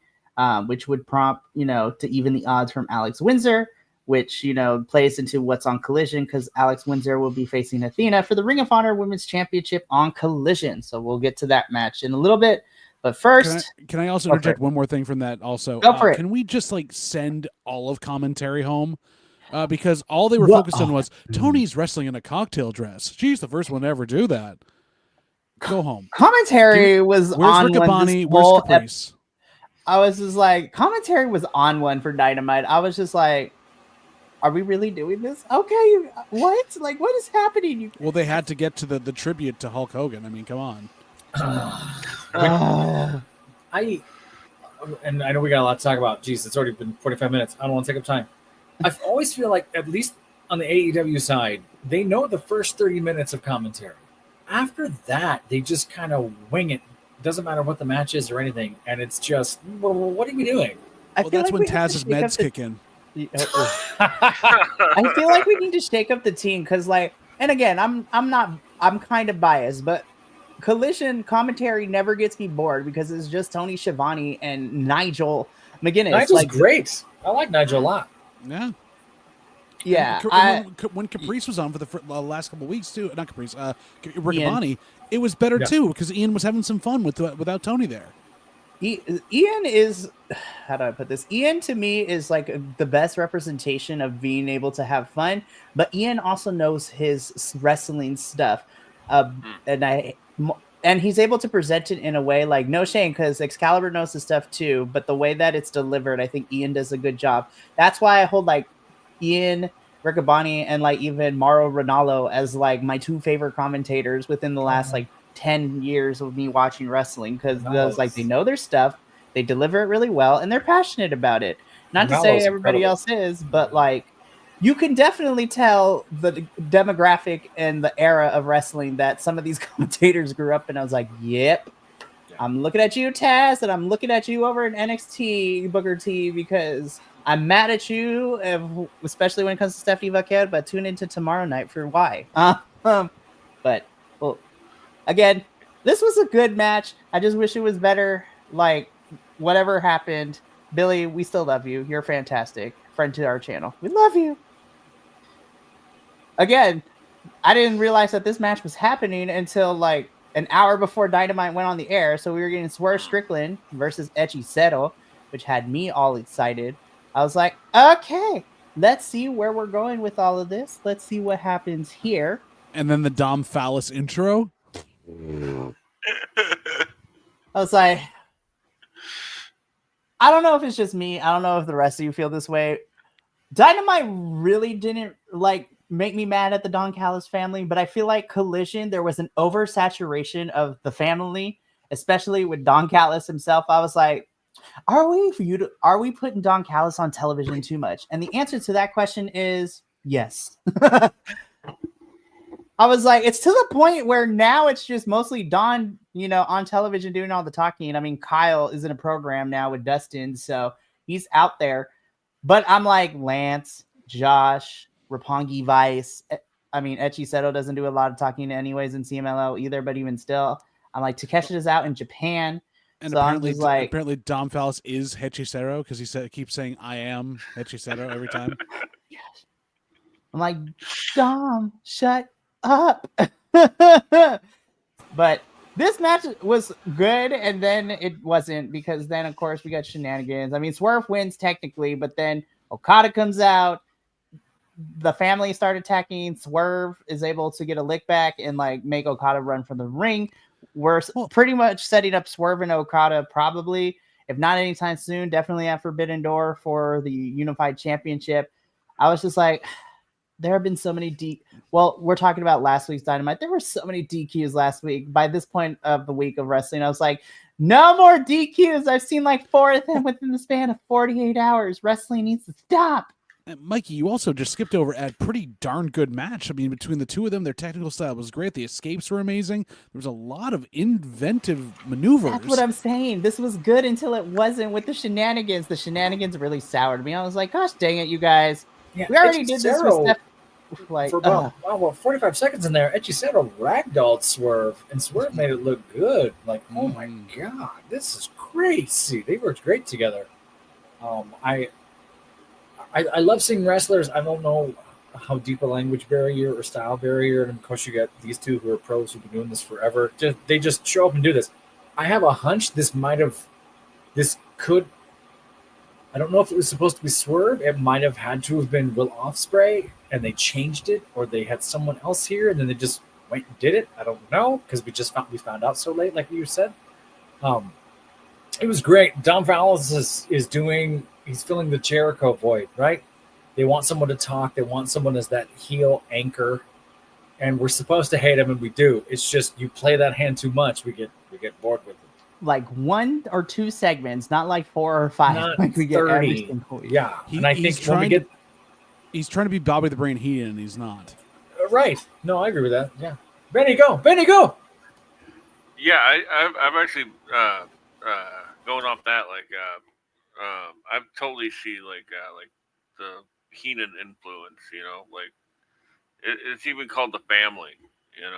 which would prompt, to even the odds from Alex Windsor, which, plays into what's on Collision because Alex Windsor will be facing Athena for the Ring of Honor Women's Championship on Collision. So we'll get to that match in a little bit. But first, can I also interject one more thing from that also? Go for it. Can we just send all of commentary home? Because all they were focused on was Tony's wrestling in a cocktail dress. She's the first one to ever do that. Go home. Commentary was on Riccaboni, where's Caprice? I was just like, commentary was on one for Dynamite. I was just like, are we really doing this? Okay, what? Like, what is happening? Well, they had to get to the tribute to Hulk Hogan. I mean, come on. I know we got a lot to talk about. Jeez, it's already been 45 minutes. I don't want to take up time. I always feel like, at least on the AEW side, they know the first 30 minutes of commentary. After that, they just kind of wing it. Doesn't matter what the match is or anything. And it's just, well, what are we doing? Well, that's when Taz's meds kick in. I feel like we need to shake up the team because, and again, I'm kind of biased, but Collision commentary never gets me bored because it's just Tony Schiavone and Nigel McGuinness. Nigel's great. I like Nigel a lot. Yeah. Yeah. When Caprice was on for the last couple of weeks too, not Caprice, Riccaboni, it was better too because Ian was having some fun without Tony there. Ian is, how do I put this? Ian to me is the best representation of being able to have fun, but Ian also knows his wrestling stuff, and he's able to present it in a way no shame because Excalibur knows his stuff too, but the way that it's delivered, I think Ian does a good job. That's why I hold Ian, Riccaboni, and even Mauro Ranallo as my two favorite commentators within the last 10 years of me watching wrestling, because Nice. they know their stuff, they deliver it really well, and they're passionate about it. Not to say everybody else is, but you can definitely tell the demographic and the era of wrestling that some of these commentators grew up in. I was like, yep. I'm looking at you, Taz, and I'm looking at you over in NXT, Booker T, because I'm mad at you, especially when it comes to Stephanie Vaquer, but tune into tomorrow night for why. But, well, again, this was a good match. I just wish it was better. Whatever happened, Billy, we still love you. You're fantastic. Friend to our channel. We love you. Again, I didn't realize that this match was happening until an hour before Dynamite went on the air. So we were getting Swerve Strickland versus Hechicero, which had me all excited. I was like, okay, let's see where we're going with all of this. Let's see what happens here. And then the Dom Phallus intro. I was like, I don't know if it's just me. I don't know if the rest of you feel this way. Dynamite really didn't make me mad at the Don Callis family, but I feel like Collision, there was an oversaturation of the family, especially with Don Callis himself. I was like, are we putting Don Callis on television too much? And the answer to that question is yes. I was like, it's to the point where now it's just mostly Don, on television doing all the talking. I mean, Kyle is in a program now with Dustin, so he's out there. But I'm like, Lance, Josh, Roppongi Vice. I mean, Hechicero doesn't do a lot of talking anyways in CMLL either, but even still, I'm like, Takeshita's out in Japan. And so apparently Dom Phallus is Hechicero because he keeps saying, I am Hechicero every time. Yes. I'm like, Dom, shut up. But this match was good, and then it wasn't, because then, of course, we got shenanigans. I mean, Swerve wins technically, but then Okada comes out. The family start attacking. Swerve is able to get a lick back and make Okada run from the ring. We're pretty much setting up Swerve and Okada probably, if not anytime soon, definitely at Forbidden Door for the Unified Championship. I was just like, there have been so many we're talking about last week's Dynamite. There were so many DQs last week. By this point of the week of wrestling, I was like, no more DQs. I've seen 4 of them within the span of 48 hours. Wrestling needs to stop. And Mikey, you also just skipped over a pretty darn good match. I mean, between the two of them, their technical style was great. The escapes were amazing. There was a lot of inventive maneuvers. That's what I'm saying. This was good until it wasn't with the shenanigans. The shenanigans really soured me. I was like, gosh dang it, you guys. Yeah, we already did this with Steph. For about 45 seconds in there, Hechicero ragdolled Swerve, and Swerve made it look good. Oh my god, this is crazy. They worked great together. I love seeing wrestlers. I don't know how deep a language barrier or style barrier, and of course you got these two who are pros who've been doing this forever. They just show up and do this. I have a hunch I don't know if it was supposed to be Swerve. It might have had to have been Will Ospreay, and they changed it, or they had someone else here, and then they just went and did it. I don't know, because we found out so late, like you said. It was great. Dom Phallus he's filling the Jericho void, right? They want someone to talk. They want someone as that heel anchor, and we're supposed to hate him, and we do. It's just you play that hand too much, we get bored with it. 1 or 2 segments, not 4 or 5. Not we 30. Get every single week. Yeah, and I think he's trying to be Bobby the Brain Heenan, and he's not. Right. No, I agree with that. Yeah. Benny, go. Yeah, I've actually going off that I've totally see the Heenan influence. It's even called the family. And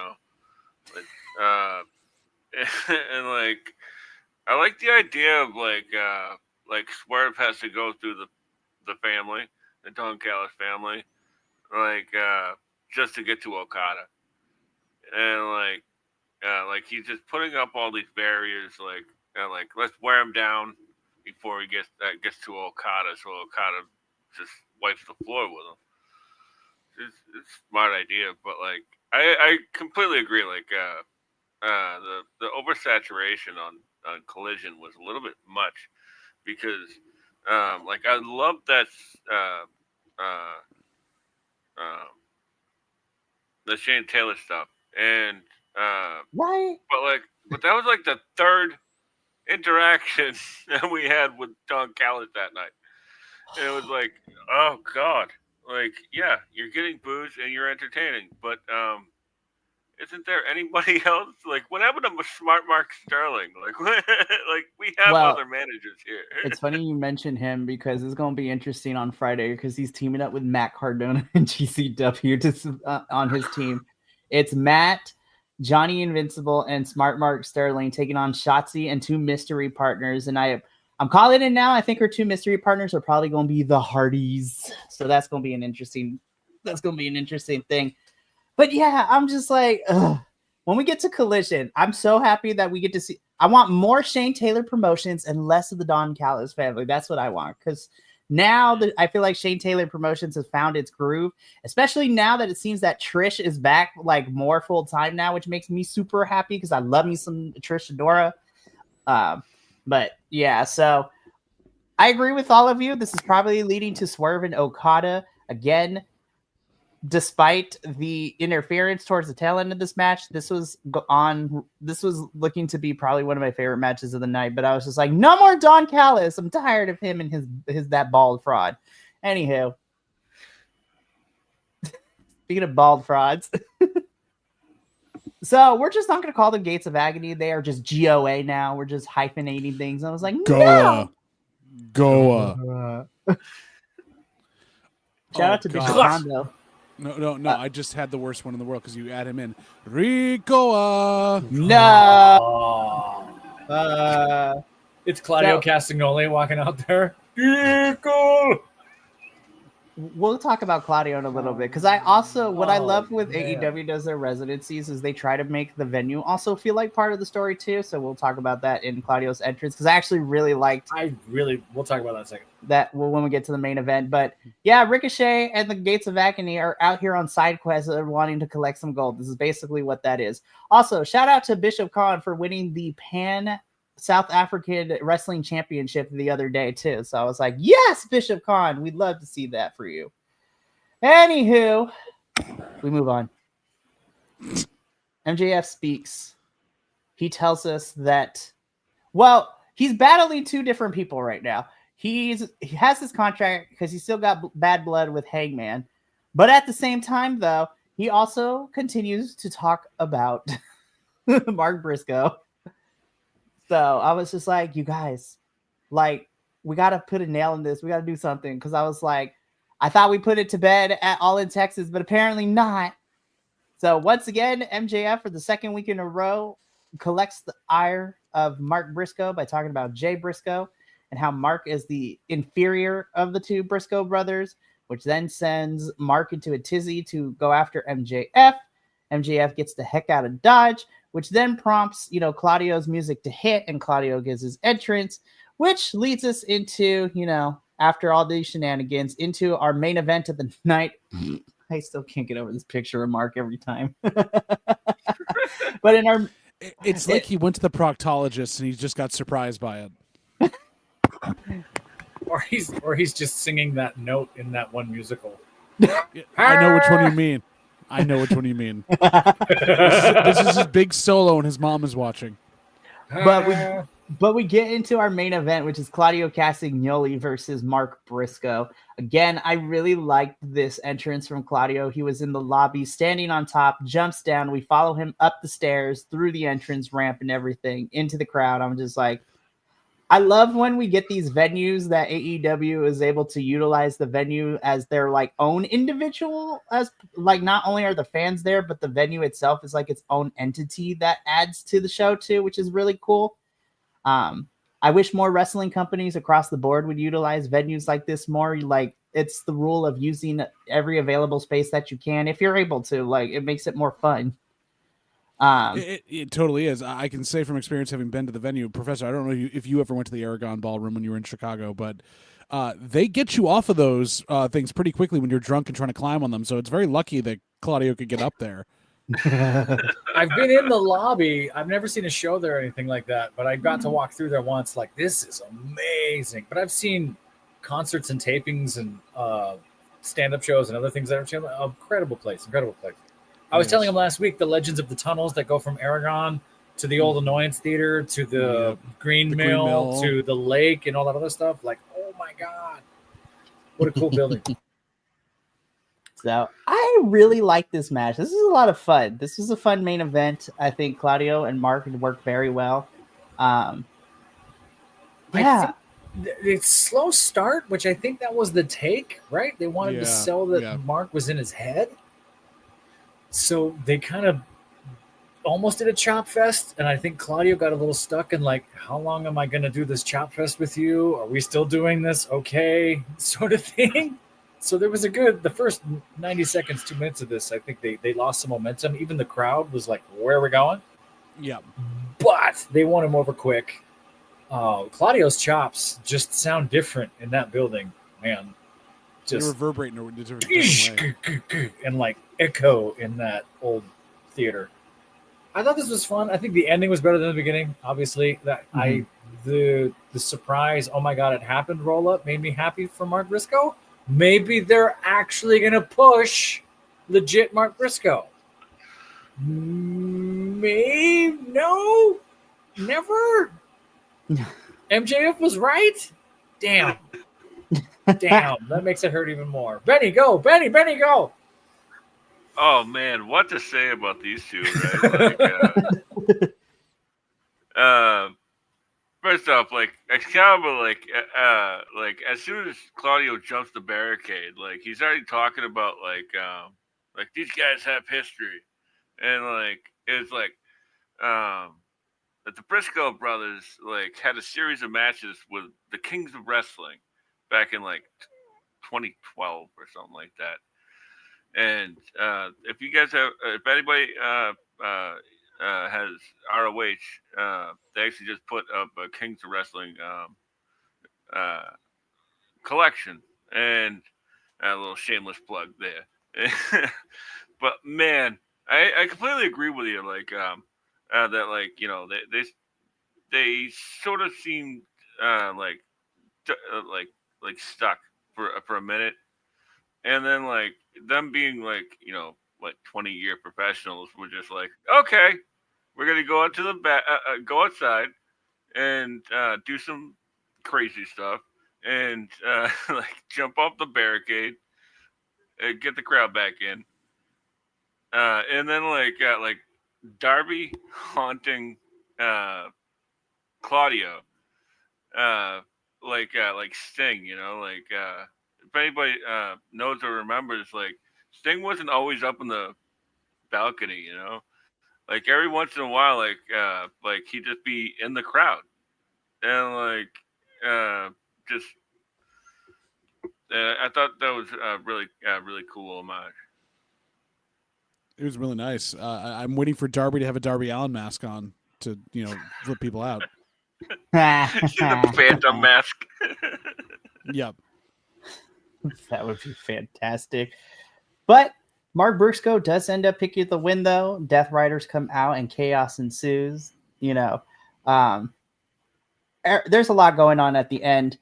I like the idea of Swerve has to go through the family, the Don Callis family, just to get to Okada, and he's just putting up all these barriers, let's wear him down before he gets to Okada, so Okada just wipes the floor with him. It's a smart idea, but I completely agree. The oversaturation on Collision was a little bit much, because I love that the Shane Taylor stuff, and Right? But that was like the third interaction that we had with Don Callis that night. And it was like, oh God. Like, yeah, you're getting booze and you're entertaining, but isn't there anybody else? Like, what happened to Smart Mark Sterling? Like, like we have Well, other managers here. it's funny you mentioned him because it's going to be interesting on Friday because he's teaming up with Matt Cardona and GCW on his team. It's Matt, Johnny Invincible, and Smart Mark Sterling taking on Shotzi and two mystery partners. And I'm calling it now. I think her two mystery partners are probably going to be the Hardys. So that's going to be an interesting thing. But yeah, I'm just like, ugh. When we get to Collision, I'm so happy that we get to see. I want more Shane Taylor promotions and less of the Don Callis family. That's what I want. Because now that I feel like Shane Taylor Promotions has found its groove, especially now that it seems that Trish is back like more full time now, which makes me super happy because I love me some Trish Adora. But yeah, so I agree with all of you. This is probably leading to Swerve and Okada again. Despite the interference towards the tail end of this match, this was looking to be probably one of my favorite matches of the night. But I was just like, no more Don Callis. I'm tired of him and his that bald fraud. Anywho, speaking of bald frauds, so we're just not going to call them Gates of Agony. They are just GOA now. We're just hyphenating things. I was like, no. Goa. Shout out to Bishop Kondo. No. I just had the worst one in the world because you add him in. Ricoa. No. It's Claudio Castagnoli walking out there. Rico. We'll talk about Claudio in a little bit because I love with AEW does their residencies is they try to make the venue also feel like part of the story too. So we'll talk about that in Claudio's entrance because I actually really liked. We'll talk about that in a second. That when we get to the main event, but yeah, Ricochet and the Gates of Agony are out here on side quests wanting to collect some gold. This is basically what that is. Also, shout out to Bishop Khan for winning the Pan South African Wrestling Championship the other day too. So I was like, yes, Bishop Khan, we'd love to see that for you. Anywho, we move on. MJF speaks. He tells us that, well, he's battling two different people right now. He has his contract because he's still got bad blood with Hangman. But at the same time, though, he also continues to talk about Mark Briscoe. So I was just like, you guys, like, we got to put a nail in this. We got to do something. Because I was like, I thought we put it to bed at All in Texas, but apparently not. So once again, MJF for the second week in a row collects the ire of Mark Briscoe by talking about Jay Briscoe and how Mark is the inferior of the two Briscoe brothers, which then sends Mark into a tizzy to go after MJF. MJF gets the heck out of Dodge, which then prompts, Claudio's music to hit, and Claudio gives his entrance, which leads us into, after all these shenanigans, into our main event of the night. I still can't get over this picture of Mark every time. But it's like he went to the proctologist and he just got surprised by it. Or he's just singing that note in that one musical. I know which one you mean. This is his big solo and his mom is watching. But we get into our main event, which is Claudio Castagnoli versus Mark Briscoe. Again, I really liked this entrance from Claudio. He was in the lobby, standing on top, jumps down. We follow him up the stairs, through the entrance ramp and everything, into the crowd. I'm just like, I love when we get these venues that AEW is able to utilize the venue as their like own individual, as like not only are the fans there, but the venue itself is like its own entity that adds to the show too, which is really cool. I wish more wrestling companies across the board would utilize venues like this more. Like it's the rule of using every available space that you can if you're able to. Like it makes it more fun. It totally is. I can say from experience, having been to the venue, Professor, I don't know if you ever went to the Aragon Ballroom when you were in Chicago, but they get you off of those things pretty quickly when you're drunk and trying to climb on them. So it's very lucky that Claudio could get up there. I've been in the lobby. I've never seen a show there or anything like that, but I got to walk through there once. Like, this is amazing. But I've seen concerts and tapings and stand-up shows and other things that are incredible place. I was telling him last week the legends of the tunnels that go from Aragon to the old Annoyance Theater to the Green Mill to the lake and all that other stuff. Like, oh my God. What a cool building. So I really like this match. This is a lot of fun. This was a fun main event. I think Claudio and Mark worked very well. Yeah. It's slow start, which I think that was the take, right? They wanted to sell that Mark was in his head. So they kind of almost did a chop fest, and I think Claudio got a little stuck in like, how long am I going to do this chop fest with you? Are we still doing this? Okay, sort of thing. So there was the first 90 seconds, 2 minutes of this, I think they lost some momentum. Even the crowd was like, where are we going? Yeah. But they won him over quick. Claudio's chops just sound different in that building, man. Just they reverberate in a different way. And like echo in that old theater. I thought this was fun. I think the ending was better than the beginning. Obviously, the surprise, oh my God, it happened roll up made me happy for Mark Briscoe. Maybe they're actually gonna push legit Mark Briscoe. Maybe no, never. MJF was right. Damn, that makes it hurt even more. Benny, go, Benny, go. Oh man, what to say about these two, right? Like, first off, like Excalibur, like as soon as Claudio jumps the barricade, like he's already talking about like these guys have history, and like it's like that the Briscoe brothers like had a series of matches with the Kings of Wrestling back in like 2012 or something like that. And if you guys have, if anybody has ROH, they actually just put up a Kings of Wrestling collection, and a little shameless plug there. But man, I completely agree with you. Like that, like they sort of seemed like stuck for a minute. And then, like, them being, like, 20-year professionals were just like, okay, we're going to go out to the go outside and do some crazy stuff and, like, jump off the barricade and get the crowd back in. And then, like Darby haunting Claudio, like Sting, if anybody knows or remembers, like Sting wasn't always up in the balcony, like every once in a while, like he'd just be in the crowd, and just I thought that was really cool homage. It was really nice. I'm waiting for Darby to have a Darby Allin mask on to flip people out. The Phantom mask. Yep. That would be fantastic. But Mark Briscoe does end up picking the win, though. Death Riders come out and chaos ensues. There's a lot going on at the end.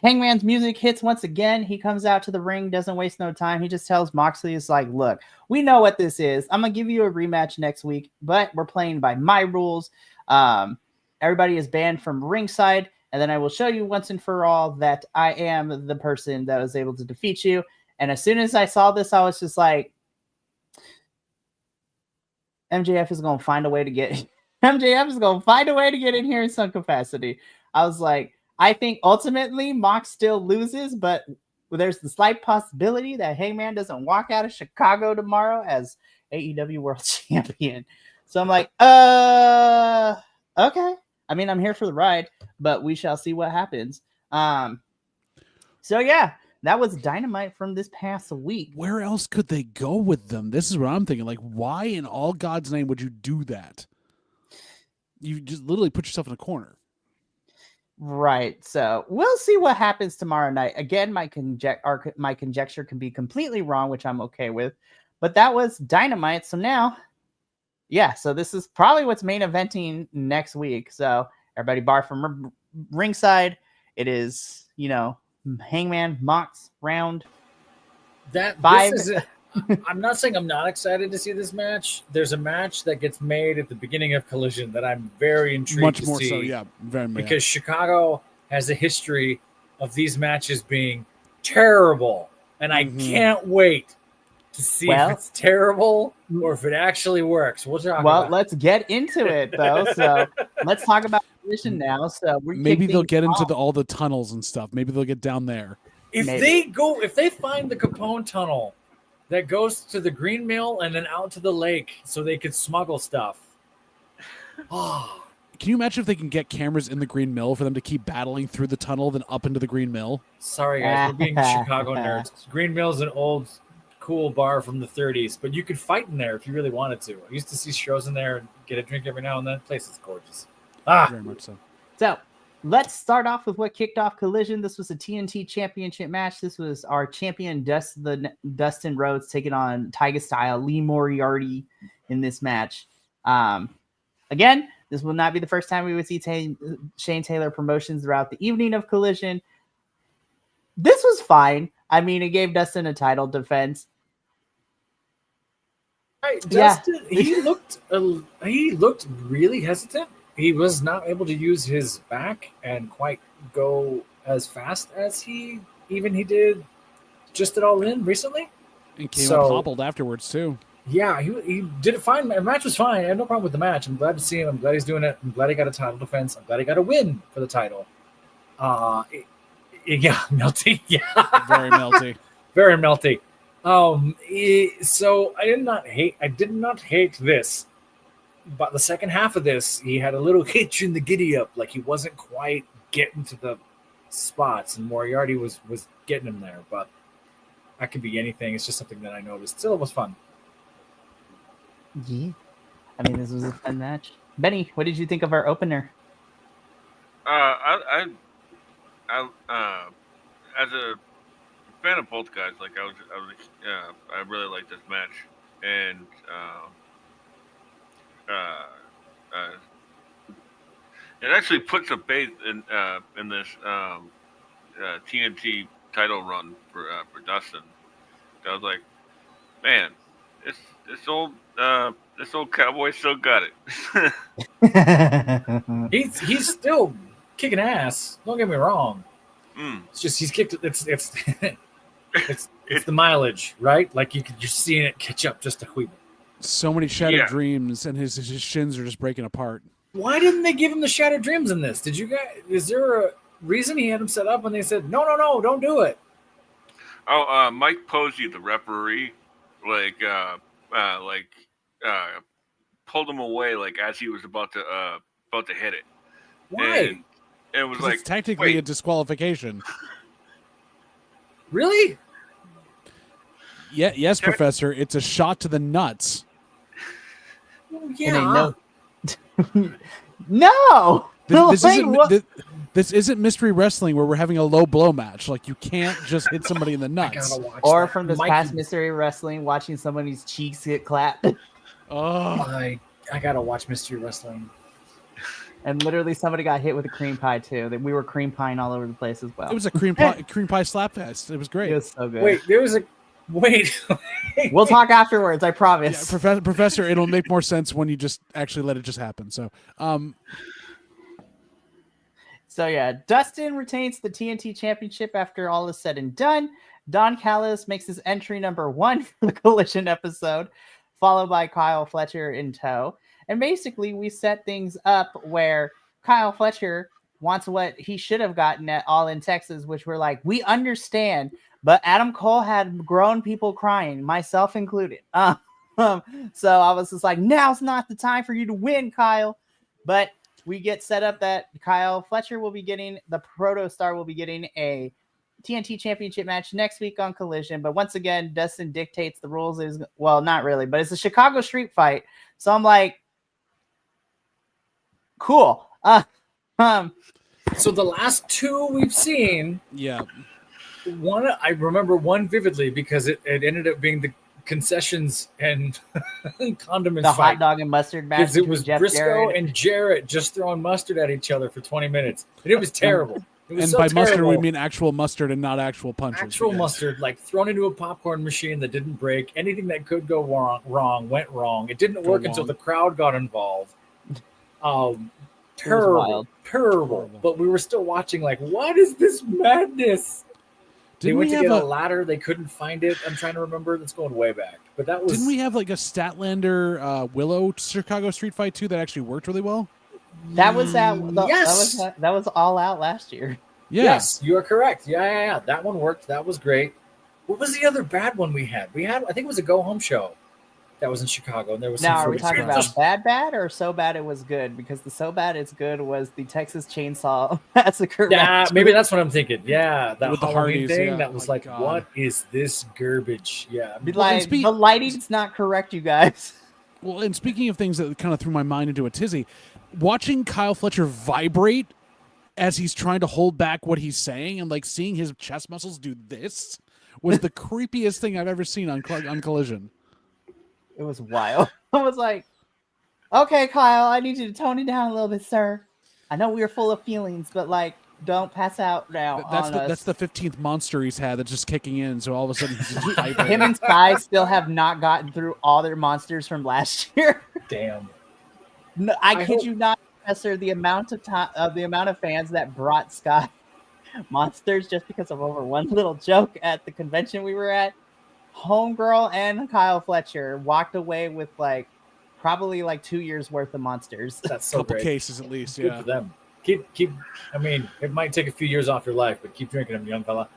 Hangman's music hits once again. He comes out to the ring, doesn't waste no time. He just tells Moxley, it's like, look, we know what this is. I'm going to give you a rematch next week, but we're playing by my rules. Everybody is banned from ringside. And then I will show you once and for all that I am the person that was able to defeat you. And as soon as I saw this, I was just like, MJF is going to find a way to get MJF is going to find a way to get in here in some capacity. I was like, I think ultimately Mox still loses, but there's the slight possibility that Hangman doesn't walk out of Chicago tomorrow as AEW World Champion. So I'm like, okay. I mean, I'm here for the ride, but we shall see what happens. So yeah, that was Dynamite from this past week. Where else could they go with them? This is what I'm thinking. Like, why in all God's name would you do that? You just literally put yourself in a corner. Right. So we'll see what happens tomorrow night. Again, my conjecture can be completely wrong, which I'm okay with. But that was Dynamite. So now, yeah, so this is probably what's main eventing next week. So everybody bar from ringside. It is, Hangman, Mox, round. This I'm not saying I'm not excited to see this match. There's a match that gets made at the beginning of Collision that I'm very intrigued Much to more see. so, yeah. Very much. Because Chicago has a history of these matches being terrible. And I can't wait to see if it's terrible or if it actually works. We'll talk about it. Let's get into it, though. So let's talk about Collision now. So maybe they'll get into all the tunnels and stuff. Maybe they'll get down there. If they find the Capone tunnel that goes to the Green Mill and then out to the lake so they could smuggle stuff. Oh. Can you imagine if they can get cameras in the Green Mill for them to keep battling through the tunnel, then up into the Green Mill? Sorry, guys. We're being Chicago nerds. Green Mill's an old, cool bar from the 30s, but you could fight in there if you really wanted to. I used to see shows in there and get a drink every now and then. The place is gorgeous. Very much so. So let's start off with what kicked off Collision. This was a TNT Championship match. This was our champion, Dustin Rhodes, taking on Tiger Style, Lee Moriarty in this match. Again, this will not be the first time we would see Shane Taylor promotions throughout the evening of Collision. This was fine. I mean, it gave Dustin a title defense. Dustin, he looked really hesitant. He was not able to use his back and quite go as fast as he did just at All In recently. And came up hobbled afterwards too. Yeah, he did it fine. The match was fine. I had no problem with the match. I'm glad to see him. I'm glad he's doing it. I'm glad he got a title defense. I'm glad he got a win for the title. Melty. Yeah. Very melty. Very melty. So I did not hate this. But the second half of this, he had a little hitch in the giddy up, like he wasn't quite getting to the spots, and Moriarty was getting him there. But that could be anything. It's just something that I noticed. Still, it was fun. Yeah, I mean, this was a fun match. Benny, what did you think of our opener? I as a fan of both guys, like I really like this match, and it actually puts a base in this TNT title run for Dustin. I was like, man, this old cowboy still got it. He's still kicking ass. Don't get me wrong. It's just he's kicked. It's the mileage, right? Like you're seeing it catch up just a wee bit. So many shattered dreams, and his shins are just breaking apart. Why didn't they give him the shattered dreams in this? Did you guys? Is there a reason he had him set up when they said no, don't do it? Oh, Mike Posey, the referee, pulled him away like as he was about to hit it. Why? And it was like it's technically a disqualification. Really? Yeah, yes, Professor. It's a shot to the nuts. Yeah. No. This isn't mystery wrestling where we're having a low blow match. Like you can't just hit somebody in the nuts. Or from this past mystery wrestling, watching somebody's cheeks get clapped. Oh, I gotta watch mystery wrestling. And literally, somebody got hit with a cream pie too. That we were cream pieing all over the place as well. It was a cream pie slap fest. It was great. It was so good. Wait. We'll talk afterwards. I promise. Yeah, Professor, it'll make more sense when you just actually let it just happen. So, Dustin retains the TNT Championship after all is said and done. Don Callis makes his entry number 1 for the Collision episode, followed by Kyle Fletcher in tow. And basically, we set things up where Kyle Fletcher wants what he should have gotten at All in Texas, which we're like, we understand. But Adam Cole had grown people crying, myself included. So I was just like, now's not the time for you to win, Kyle. But we get set up that Kyle Fletcher will be getting, the Proto Star will be getting a TNT Championship match next week on Collision. But once again, Dustin dictates the rules. Well, not really, but it's a Chicago street fight. So I'm like, cool. So the last 2 we've seen, one I remember one vividly because it ended up being the concessions and condiments the fight. Hot dog and mustard match. Because it was Briscoe and Jarrett just throwing mustard at each other for 20 minutes, and it was terrible. And so by mustard, we terrible. mean actual mustard and not actual punches. Actual mustard, like thrown into a popcorn machine that didn't break. Anything that could go wrong went wrong. It didn't work until the crowd got involved. Terrible. But we were still watching. Like, what is this madness? They went to get a ladder. They couldn't find it. I'm trying to remember. That's going way back. But that was. Didn't we have like a Statlander Willow Chicago street fight too that actually worked really well? That was that. Yes. That was all out last year. Yeah. Yes, you are correct. Yeah. That one worked. That was great. What was the other bad one we had? I think it was a go home show that was in Chicago. And there was now, are we talking about bad or so bad it was good? Because the so bad it's good was the Texas Chainsaw Massacre. Yeah, maybe that's what I'm thinking. Yeah, that with the Halloween Hardys, thing. yeah. That was My like, God. what is this garbage? Yeah. The lighting's not correct, you guys. Well, and speaking of things that kind of threw my mind into a tizzy, watching Kyle Fletcher vibrate as he's trying to hold back what he's saying and like seeing his chest muscles do this was the creepiest thing I've ever seen on Collision. It was wild. I was like, okay, Kyle, I need you to tone it down a little bit, sir. I know we are full of feelings, but like, don't pass out now. That's the 15th monster he's had that's just kicking in. So all of a sudden, he's just vibrating. Him and Sky still have not gotten through all their monsters from last year. Damn. No, I kid you not, Professor. The amount of fans that brought Sky monsters just because of over one little joke at the convention we were at. Homegirl and Kyle Fletcher walked away with like probably like 2 years worth of monsters. That's so couple great. cases at least. Good Yeah. for them. Keep. I mean, it might take a few years off your life, but keep drinking them, young fella.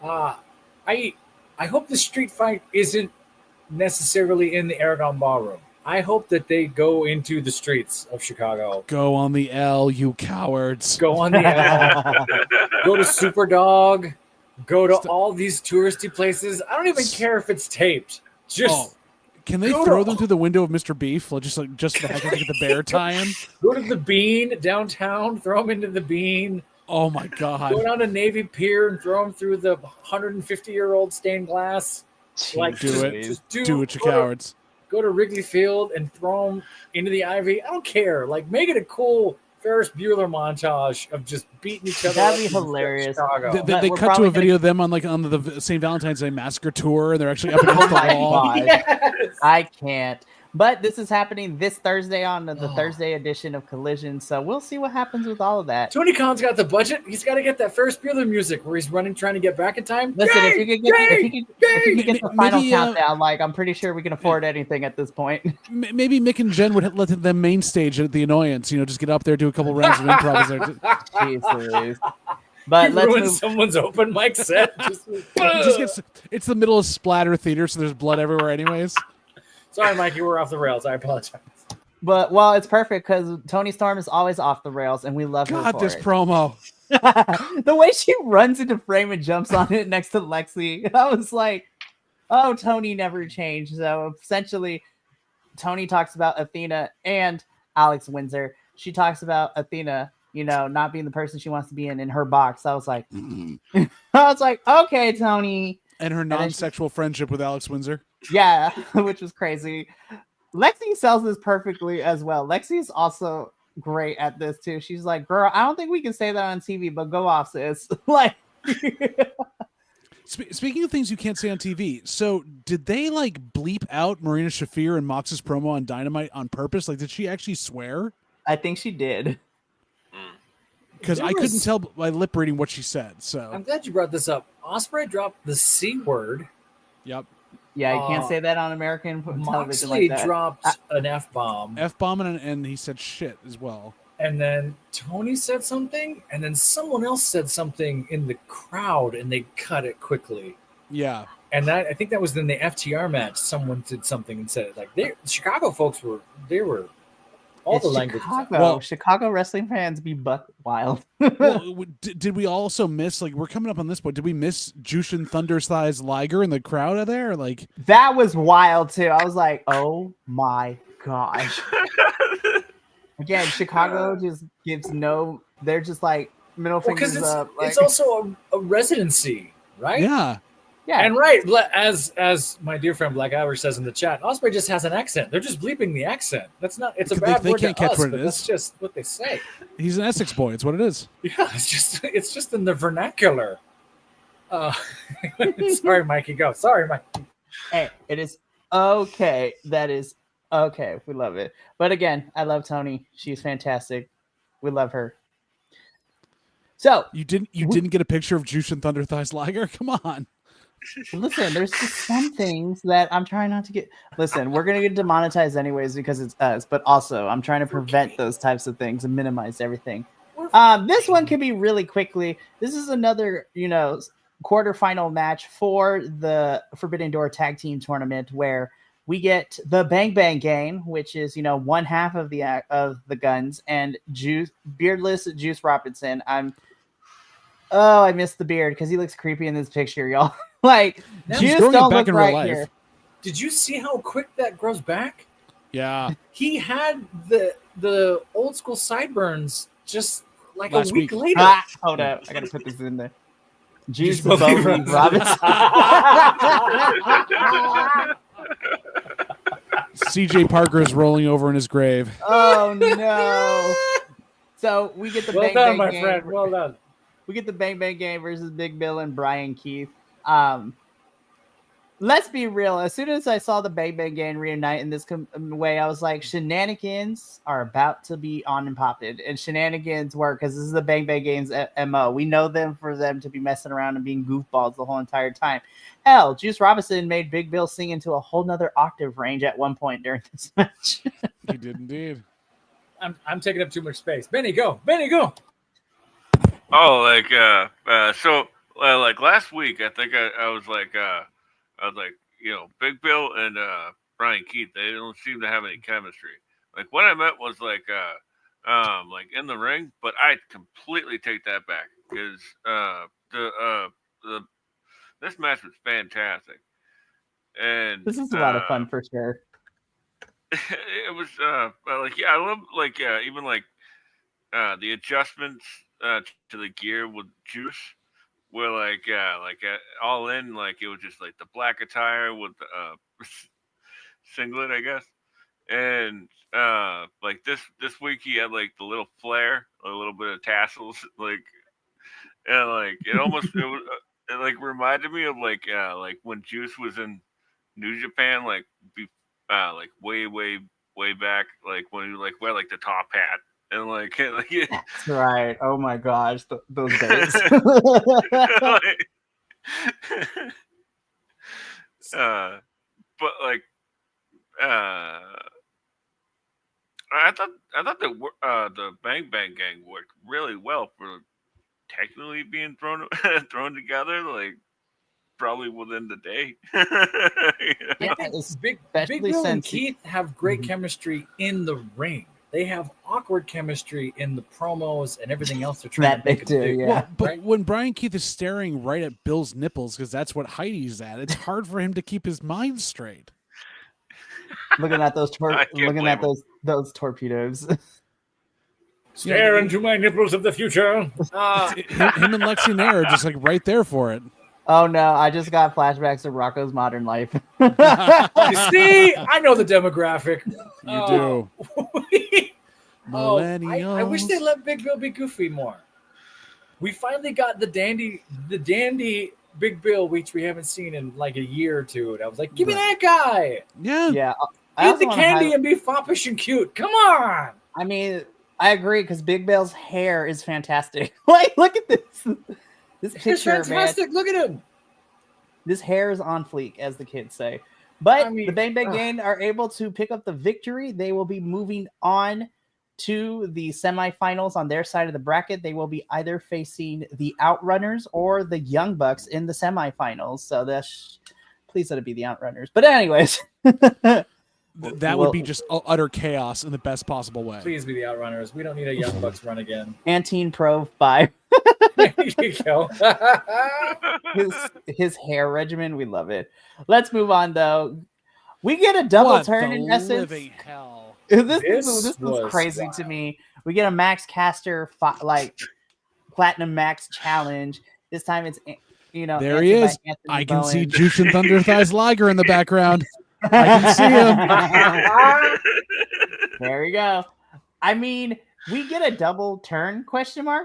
I hope the street fight isn't necessarily in the Aragon Ballroom. I hope that they go into the streets of Chicago. Go on the L, you cowards. Go on the L. Go to Superdog. Go to all these touristy places. I don't even care if it's taped. Just can they throw them through the window of Mr. Beef? Just the heck of get the bear tie-in? Go to the Bean downtown. Throw them into the Bean. Oh my God! Go down to Navy Pier and throw them through the 150-year-old stained glass. Like, do it, you cowards. Go to Wrigley Field and throw them into the Ivy. I don't care. Like, make it a cool Ferris Bueller montage of just beating each other. That'd be hilarious. They cut to a video of them on the St. Valentine's Day Massacre tour, and they're actually up against the wall. Yes. I can't. But this is happening this Thursday on the Thursday edition of Collision, so we'll see what happens with all of that. Tony Khan's got the budget. He's got to get that Ferris Bueller music where he's running, trying to get back in time. Listen, if you could get the final countdown, like I'm pretty sure we can afford anything at this point. Maybe Mick and Jen would let them main stage at the Annoyance. Just get up there, do a couple rounds of improv. Jeez Louise. But you let's ruin move. someone's open mic set. It's the middle of Splatter Theater, so there's blood everywhere anyways. Sorry, Mikey, we're off the rails. I apologize. But, well, it's perfect because Tony Storm is always off the rails, and we love her God, for this it. promo. The way she runs into frame and jumps on it next to Lexi, I was like, oh, Tony never changed. So, essentially, Tony talks about Athena and Alex Windsor. She talks about Athena, not being the person she wants to be in her box. I was like, okay, Tony. And her non-sexual friendship with Alex Windsor. Yeah, which was crazy. Lexi sells this perfectly as well. Lexi's also great at this too. She's like, girl, I don't think we can say that on TV, but go off, sis. Like, speaking of things you can't say on TV, so did they like bleep out Marina Shafir and Mox's promo on Dynamite on purpose? Like, did she actually swear? I think she did. Because I couldn't tell by lip reading what she said. So I'm glad you brought this up. Ospreay dropped the C word. Yep. Yeah, you can't say that on American television Moxley like that. dropped an F-bomb. F-bomb and he said shit as well. And then Tony said something, and then someone else said something in the crowd, and they cut it quickly. Yeah. And I think that was in the FTR match. Someone did something and said it. Like, Chicago folks were all the language. Chicago wrestling fans be buck wild. Well, did we also miss, like, we're coming up on this point, did we miss Jushin Thunder Thighs Liger in the crowd out there? Like, that was wild too. I was like, oh my gosh. Again, Chicago just gives they're just like middle fingers it's, up. Like, it's also a residency, right? yeah. Yeah. And right, as my dear friend Black Irish says in the chat, Osprey just has an accent. They're just bleeping the accent. That's not. It's a Because bad they word can't to catch us, what it but is. that's just what they say. He's an Essex boy. It's what it is. Yeah, it's just in the vernacular. Sorry, Mikey. Go. Sorry, Mike. Hey, it is okay. That is okay. We love it. But again, I love Tony. She's fantastic. We love her. So You didn't get a picture of Jushin Thunder Thighs Liger? Come on. listen, there's just some things that I'm trying not to get. Listen, we're gonna get demonetized anyways because it's us. But also, I'm trying to prevent those types of things and minimize everything. This one can be really quickly. This is another, quarterfinal match for the Forbidden Door Tag Team Tournament where we get the Bang Bang Gang, which is one half of the Guns, and beardless Juice Robinson. I missed the beard because he looks creepy in this picture, y'all. Like Juice don't look right here. Did you see how quick that grows back? Yeah. He had the old school sideburns just like Last a week week. later. Hold up, I gotta put this in there. Juice Bobby Robinson. CJ Parker is rolling over in his grave. Oh no! So we get the Well Bang done, Bang my Gang. friend. Well done. We get the Bang Bang Gang versus Big Bill and Brian Keith. Let's be real. As soon as I saw the Bang Bang Gang reunite in this way, I was like, shenanigans are about to be on and popping. And shenanigans work because this is the Bang Bang Gang's MO. We know them for them to be messing around and being goofballs the whole entire time. Hell, Juice Robinson made Big Bill sing into a whole nother octave range at one point during this match. He did indeed. I'm taking up too much space. Benny, go. Benny, go. Oh, like last week, I think I was like, Big Bill and Brian Keith, they don't seem to have any chemistry. Like what I meant was like in the ring, but I completely take that back because this match was fantastic, and This is a lot of fun for sure. It was I love even the adjustments to the gear with Juice were all in, like it was just like the black attire with the singlet, I guess. And like this week he had like the little flare, a little bit of tassels, and like it like reminded me of like when Juice was in New Japan, like way back, like when he like wear like the top hat. And That's right. Oh my gosh, those days. But like, I thought the Bang Bang Gang worked really well for technically being thrown together. Like probably within the day. Yeah, Big Bill and Keith have great chemistry in the ring. They have awkward chemistry in the promos and everything else they're trying to make do. Yeah, well, but when Brian Keith is staring right at Bill's nipples, because that's what Heidi's at, it's hard for him to keep his mind straight. Looking at those those torpedoes. Stare into my nipples of the future. Him and Lexi Nair are just like right there for it. Oh no, I just got flashbacks of Rocco's Modern Life. You see, I know the demographic. You do. Millennials. I wish they let Big Bill be goofy more. We finally got the dandy Big Bill, which we haven't seen in like a year or two. And I was like, give me that guy. Yeah. Eat the candy and be foppish and cute. Come on. I mean, I agree because Big Bill's hair is fantastic. Like, look at this. This picture, fantastic. man. Look at him. This hair is on fleek, as the kids say. But the Bang Bang Gang are able to pick up the victory. They will be moving on to the semifinals on their side of the bracket. They will be either facing the Outrunners or the Young Bucks in the semifinals. So please let it be the Outrunners. But anyways. That would be just utter chaos in the best possible way. Please be the Outrunners. We don't need a Young Bucks run again. Antine Pro 5. There you go. his hair regimen, we love it. Let's move on though. We get a double turn in essence. Hell. This is crazy to me. We get a Max Caster Platinum Max challenge. This time it's There he answered is. by Anthony I can see Bowen. Jushin Thunder Thighs Liger in the background. I can see him. There we go. I mean, we get a double turn ?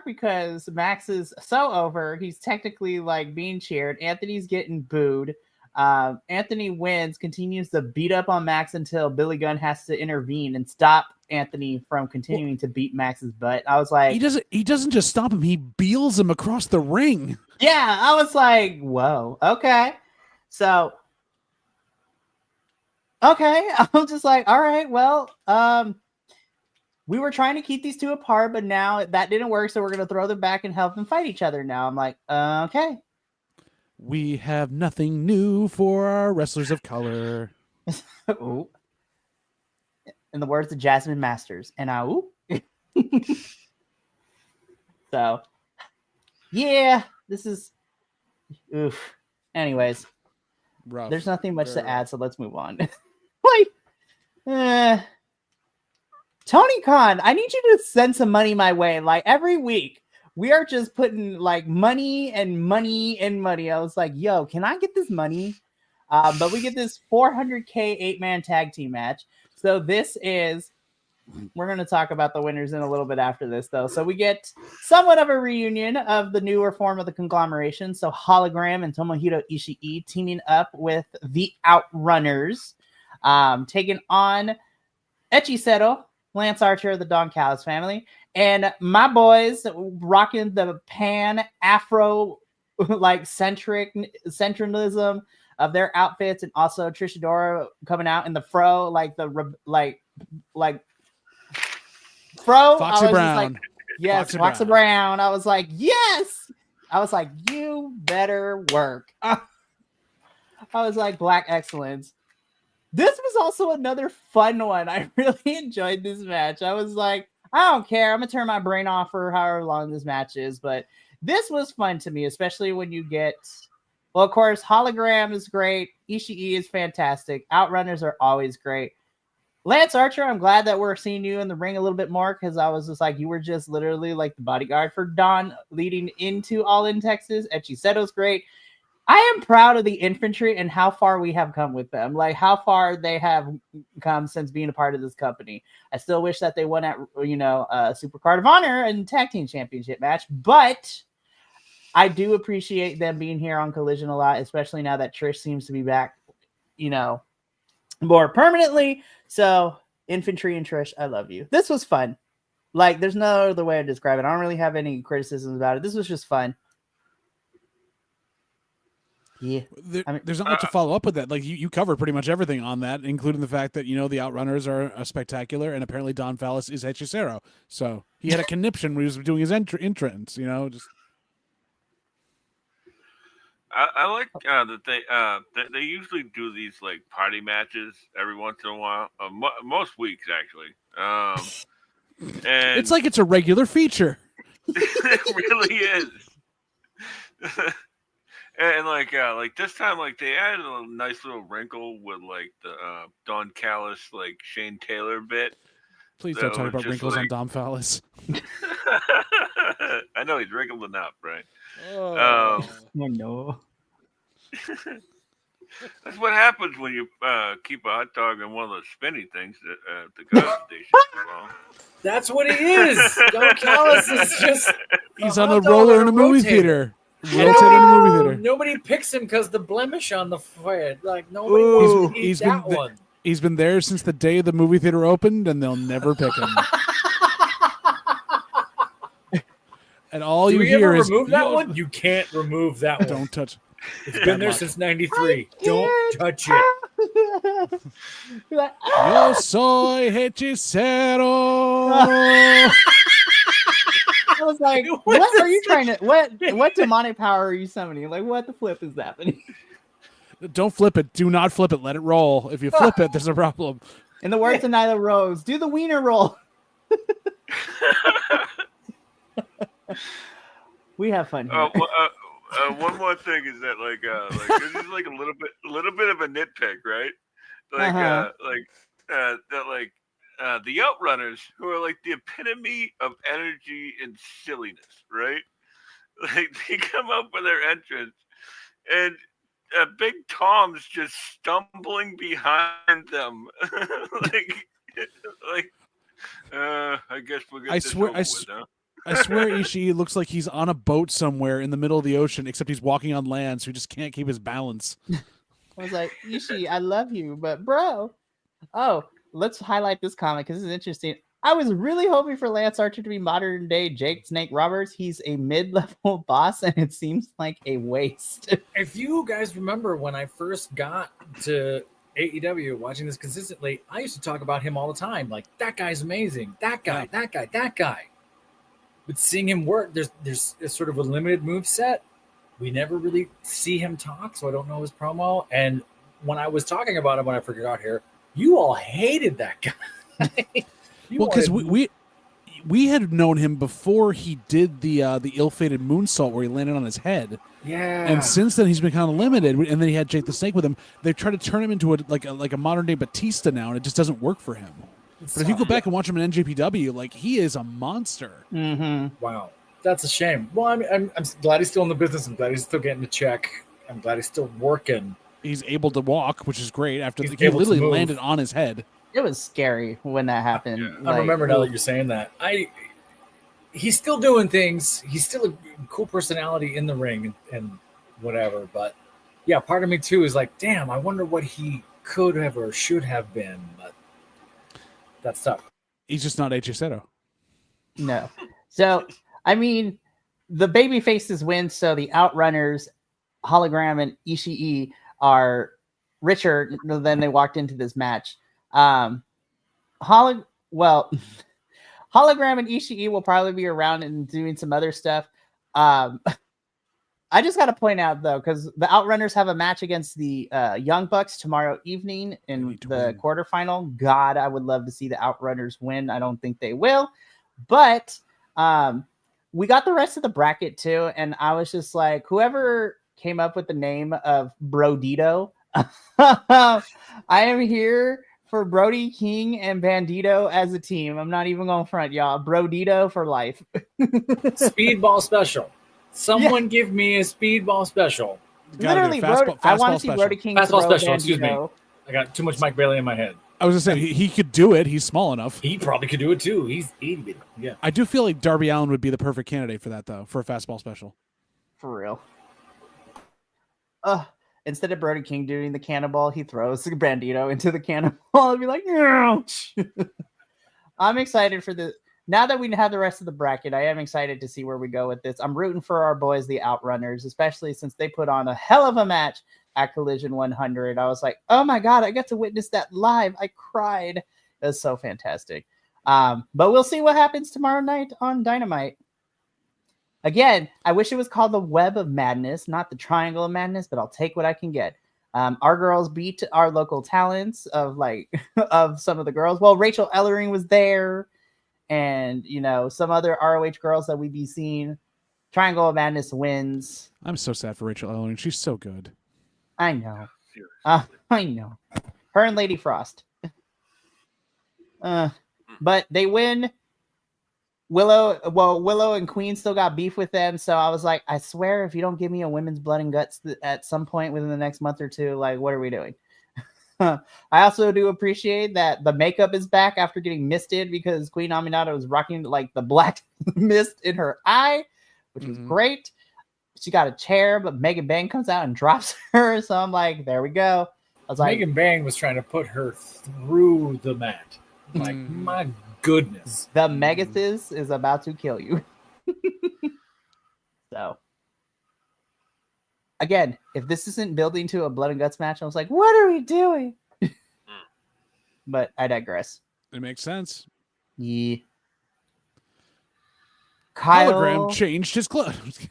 Because Max is so over. He's technically like being cheered. Anthony's getting booed. Anthony wins, continues to beat up on Max until Billy Gunn has to intervene and stop Anthony from continuing to beat Max's butt. I was like, he doesn't just stop him, he beels him across the ring. yeah, I was like, whoa, okay. So okay, I'm just like, all right, well, we were trying to keep these two apart, but now that didn't work, so we're gonna throw them back and help them fight each other now. I'm like, okay. We have nothing new for our wrestlers of color. Ooh. In the words of Jasmine Masters, and I ooh. So, yeah, this is oof. Anyways, Rough. there's nothing much Very to rough. add, so let's move on. Tony Khan, I need you to send some money my way. Like every week, we are just putting like money and money and money. I was like, yo, can I get this money? But we get this 400K 8-man tag team match. So this is, we're going to talk about the winners in a little bit after this, though. So we get somewhat of a reunion of the newer form of the conglomeration. So Hologram and Tomohiro Ishii teaming up with the Outrunners, taking on Echiseto, Lance Archer, the Don Callis family, and my boys rocking the pan Afro like centralism of their outfits, and also Trish Adora coming out in the fro, like the fro. Foxy Brown. Just like, yes, Foxy Brown. I was like, yes. I was like, you better work. I was like, black excellence. This was also another fun one. I really enjoyed this match. I was like, I don't care. I'm going to turn my brain off for however long this match is. But this was fun to me, especially when you get, well, of course, Hologram is great. Ishii is fantastic. Outrunners are always great. Lance Archer, I'm glad that we're seeing you in the ring a little bit more, because I was just like, you were just literally like the bodyguard for Don leading into All In Texas. Echiseto's great. I am proud of the infantry and how far we have come with them. Like how far they have come since being a part of this company. I still wish that they won at, Super Card of Honor and Tag Team Championship match, but I do appreciate them being here on Collision a lot, especially now that Trish seems to be back, more permanently. So infantry and Trish, I love you. This was fun. Like there's no other way to describe it. I don't really have any criticisms about it. This was just fun. Yeah, there's not much to follow up with that. Like you covered pretty much everything on that, including the fact that the Outrunners are spectacular, and apparently Don Fallis is Hechicero. So he had a conniption when he was doing his entrance. Just. I like that they usually do these like party matches every once in a while. Most weeks actually. And it's like it's a regular feature. It really is. And like this time, like they added a nice little wrinkle with like the Don Callis, like Shane Taylor bit. Please don't talk about wrinkles on Don Fallis. I know he's wrinkled enough, right? Oh. No. That's what happens when you keep a hot dog in one of those spinny things at the gas station. Well, that's what he is. Don Callis is just he's on a roller in a movie theater. Rotating in a movie theater. Nobody picks him because the blemish on the forehead. Like nobody wants to eat that one. He's been there since the day the movie theater opened, and they'll never pick him. And all you hear is remove that one. You can't remove that one. Don't touch. It's been there since '93. Don't touch it. Yo soy hechicero. I was like, what are you trying to, what demonic power are you summoning? Like, what the flip is happening? Don't flip it. Do not flip it. Let it roll. If you flip it, there's a problem. In the words of Nyla Rose, do the wiener roll. We have fun here. One more thing is that this is like a little bit of a nitpick, right? The Outrunners, who are like the epitome of energy and silliness, right? Like they come up with their entrance and Big Tom's just stumbling behind them, like I guess we'll get this over with, huh? I swear Ishii looks like he's on a boat somewhere in the middle of the ocean, except he's walking on land, so he just can't keep his balance. I was like, Ishii, I love you, but bro. Oh, let's highlight this comic because this is interesting. I was really hoping for Lance Archer to be modern day Jake Snake Roberts. He's a mid-level boss, and it seems like a waste. If you guys remember when I first got to AEW, watching this consistently, I used to talk about him all the time. Like, that guy's amazing. That guy, that guy, that guy. But seeing him work, there's a sort of a limited move set. We never really see him talk, so I don't know his promo. And when I was talking about him when I first got here, you all hated that guy. Well, because we had known him before he did the ill-fated moonsault where he landed on his head. Yeah. And since then he's been kind of limited. And then he had Jake the Snake with him. They tried to turn him into a modern day Batista now, and it just doesn't work for him. But if you go back and watch him in NJPW, like, he is a monster. Mm-hmm. Wow, that's a shame. Well, I'm glad he's still in the business. I'm glad he's still getting a check. I'm glad he's still working. He's able to walk, which is great. After He's he able to literally move. landed on his head. It was scary when that happened. Yeah. I remember now that you're saying that. He's still doing things. He's still a cool personality in the ring and whatever. But yeah, part of me too is like, damn, I wonder what he could have or should have been. But that's tough. He's just not HSO. No. So, I mean, the baby faces win, so the Outrunners, Hologram, and Ishii are richer than they walked into this match. Hologram and Ishii will probably be around and doing some other stuff. I just got to point out, though, because the Outrunners have a match against the Young Bucks tomorrow evening in the quarterfinal. God, I would love to see the Outrunners win. I don't think they will. But we got the rest of the bracket, too. And I was just like, whoever came up with the name of Brodito, I am here for Brody King and Bandito as a team. I'm not even going front, y'all. Brodito for life. Speedball special. Someone give me a speedball special. Literally, I want to see Brody King fastball throw special. Excuse me. Bandito. I got too much Mike Bailey in my head. I was going to say, he could do it. He's small enough. He probably could do it too. He's 80. Yeah. I do feel like Darby Allin would be the perfect candidate for that, though, for a fastball special. For real. Instead of Brody King doing the cannonball, he throws Bandito into the cannonball and be like, ouch. I'm excited for the. Now that we have the rest of the bracket, I am excited to see where we go with this. I'm rooting for our boys, the Outrunners, especially since they put on a hell of a match at Collision 100. I was like, oh my God, I got to witness that live. I cried. It was so fantastic. But we'll see what happens tomorrow night on Dynamite. Again, I wish it was called the Web of Madness, not the Triangle of Madness, but I'll take what I can get. Our girls beat our local talents of some of the girls. Well, Rachel Ellering was there. And, some other ROH girls that we'd be seeing. Triangle of Madness wins. I'm so sad for Rachel Ellering. She's so good. I know. I know. Her and Lady Frost. But they win. Willow and Queen still got beef with them. So I was like, I swear, if you don't give me a women's blood and guts at some point within the next month or two, like, what are we doing? I also do appreciate that the makeup is back after getting misted because Queen Aminata was rocking like the black mist in her eye, which was great. She got a chair, but Megan Bang comes out and drops her. So I'm like, there we go. I was like, Megan Bang was trying to put her through the mat. Like, my goodness. The Megathis is about to kill you. So. Again, if this isn't building to a blood and guts match, I was like, what are we doing? But I digress. It makes sense. Yeah. Kyle... Hologram changed his clothes.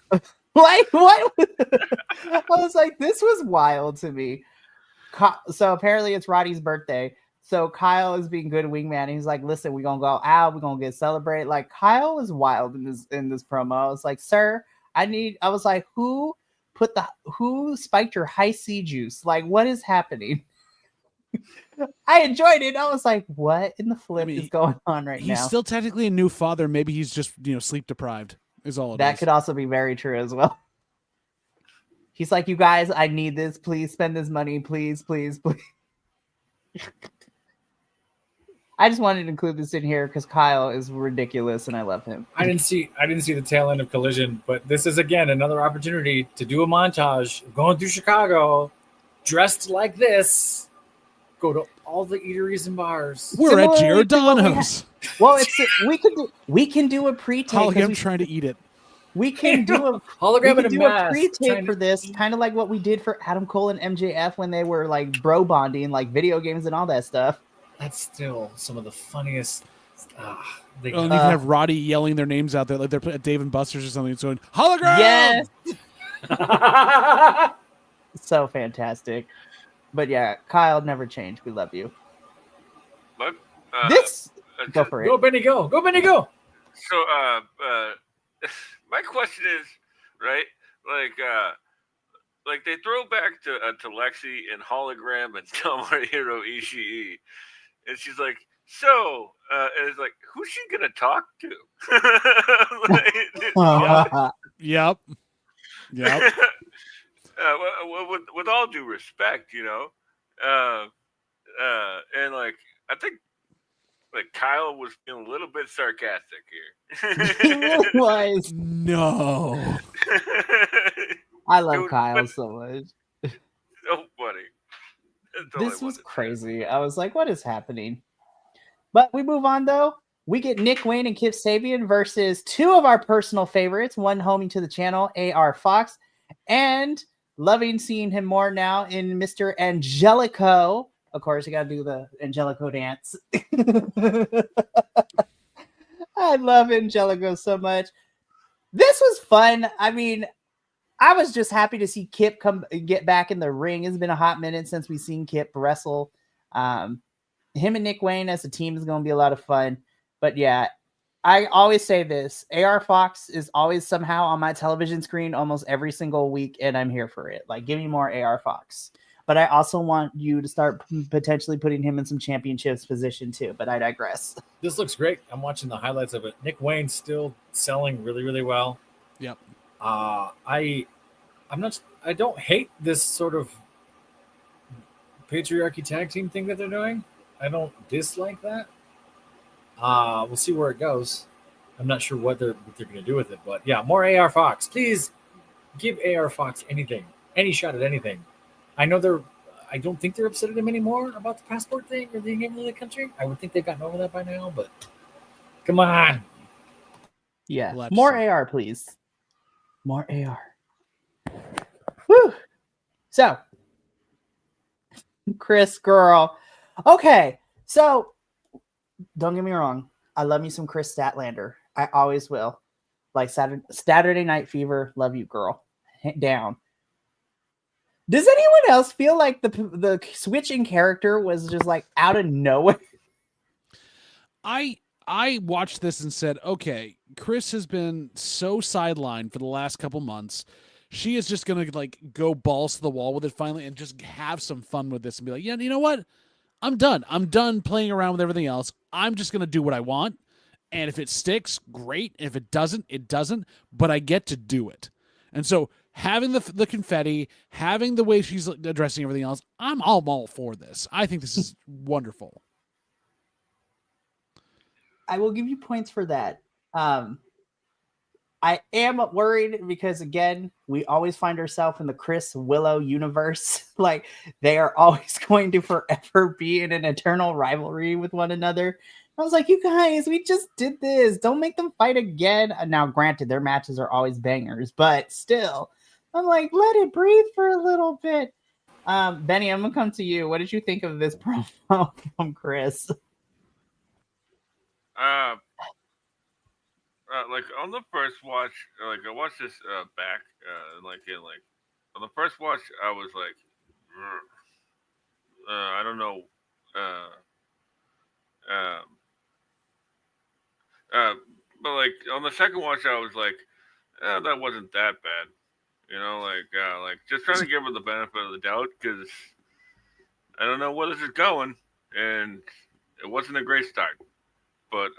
What? I was like, this was wild to me. So apparently it's Roddy's birthday. So Kyle is being good wingman. He's like, listen, we're going to go out. We're going to get celebrate. Like, Kyle was wild in this promo. I was like, sir, I was like, who spiked your high C juice? Like, what is happening? I enjoyed it. I was like, what in the flip is going on right now? He's still technically a new father. Maybe he's just, sleep deprived is all it is. That could also be very true as well. He's like, you guys, I need this. Please spend this money. Please, please, please. I just wanted to include this in here because Kyle is ridiculous and I love him. I didn't see the tail end of Collision, but this is again another opportunity to do a montage of going through Chicago, dressed like this. Go to all the eaters and bars. We're at Similarly to what we Giordano's. Well, we can do a pre-tape. Holly, I'm trying to eat it. We can do a hologram and a mask. pre-tape for this, kind of like what we did for Adam Cole and MJF when they were like bro bonding, like video games and all that stuff. That's still some of the funniest. You can have Roddy yelling their names out there, like they're at Dave and Buster's or something. It's going hologram. Yes. So fantastic. But yeah, Kyle, never change. We love you. But Go for it. Go Benny, go Benny, go. So my question is, right? Like they throw back to Lexi and hologram and Tomohiro Ishii, and she's like, so, and it's like, who's she gonna talk to? Yep. With all due respect, you know, and like I think like Kyle was being a little bit sarcastic here. He was. No. I love Kyle so much. So funny. This was crazy. I was like, what is happening? But we move on though. We get Nick Wayne and Kip Sabian versus two of our personal favorites, one homing to the channel, AR Fox, and loving seeing him more now in Mr. Angelico. Of course, you got to do the Angelico dance. I love Angelico so much. This was fun. I mean, I was just happy to see Kip get back in the ring. It's been a hot minute since we've seen Kip wrestle. Him and Nick Wayne as a team is going to be a lot of fun. But yeah, I always say this. AR Fox is always somehow on my television screen almost every single week, and I'm here for it. Like, give me more AR Fox. But I also want you to start potentially putting him in some championships position too. But I digress. This looks great. I'm watching the highlights of it. Nick Wayne's still selling really, really well. Yep. I don't hate this sort of patriarchy tag team thing that they're doing. I don't dislike that. We'll see where it goes. I'm not sure what they're going to do with it, but yeah, more AR Fox. Please give AR Fox anything, any shot at anything. I don't think they're upset at him anymore about the passport thing or being able to the country. I would think they've gotten over that by now, but come on. Yeah, more AR, please. More AR. Woo! So, Chris, girl. Okay, so don't get me wrong. I love me some Chris Statlander. I always will. Like Saturday Night Fever, love you, girl. Down. Does anyone else feel like the switch in character was just like out of nowhere? I watched this and said, okay, Chris has been so sidelined for the last couple months. She is just going to like go balls to the wall with it finally and just have some fun with this and be like, yeah, you know what? I'm done. I'm done playing around with everything else. I'm just going to do what I want. And if it sticks, great. If it doesn't, it doesn't. But I get to do it. And so having the confetti, having the way she's addressing everything else, I'm all for this. I think this is wonderful. I will give you points for that. I am worried because, again, we always find ourselves in the Chris Willow universe. Like, they are always going to forever be in an eternal rivalry with one another. I was like, you guys, we just did this. Don't make them fight again. Now, granted, their matches are always bangers, but still, I'm like, let it breathe for a little bit. Benny, I'm going to come to you. What did you think of this promo from Chris? Like on the first watch, like I watched this back, on the first watch, I was like, I don't know, but like on the second watch, I was like, that wasn't that bad, you know, like just trying to give her the benefit of the doubt because I don't know where this is going, and it wasn't a great start, but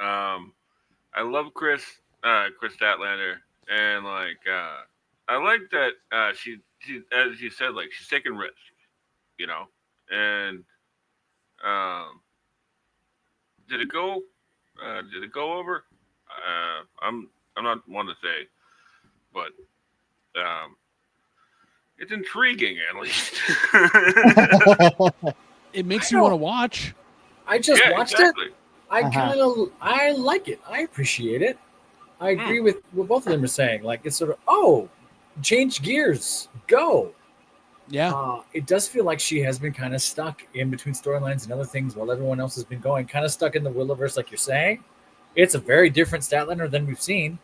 I love Chris Statlander, and like like that she as you said, like she's taking risks, you know, and um, did it go? Did it go over? I'm not one to say, but um, it's intriguing at least. It makes you want to watch. I just watched it. I I like it. I appreciate it. I agree with what both of them are saying. Like it's sort of change gears, go. Yeah. It does feel like she has been kind of stuck in between storylines and other things while everyone else has been going, kind of stuck in the Willowverse, like you're saying. It's a very different Statlander than we've seen.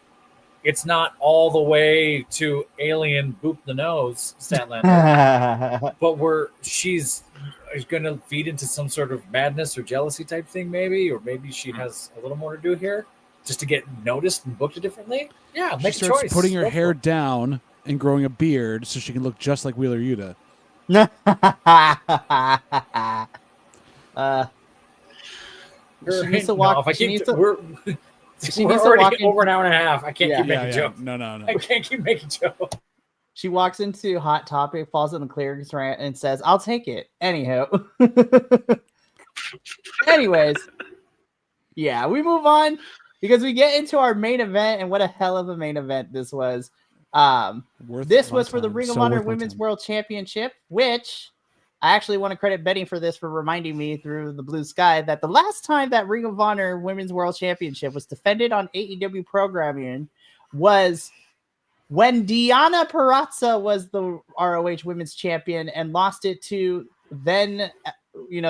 It's not all the way to alien boop the nose Statlander, but she's going to feed into some sort of madness or jealousy type thing, maybe, or maybe she has a little more to do here just to get noticed and booked differently. Yeah, make a choice. She starts putting her hair down and growing a beard so she can look just like Wheeler Yuta. She needs to walk. We're already over an hour and a half. I can't keep making jokes. No. I can't keep making jokes. She walks into Hot Topic, falls in the clearance rant, and says, "I'll take it." Anyhow. Anyways. Yeah, we move on because we get into our main event, and what a hell of a main event this was. This was for the Ring of Honor Women's World Championship, which I actually want to credit Betty for this, for reminding me through the blue sky that the last time that Ring of Honor Women's World Championship was defended on AEW programming was when Deonna Purrazzo was the ROH Women's Champion and lost it to then,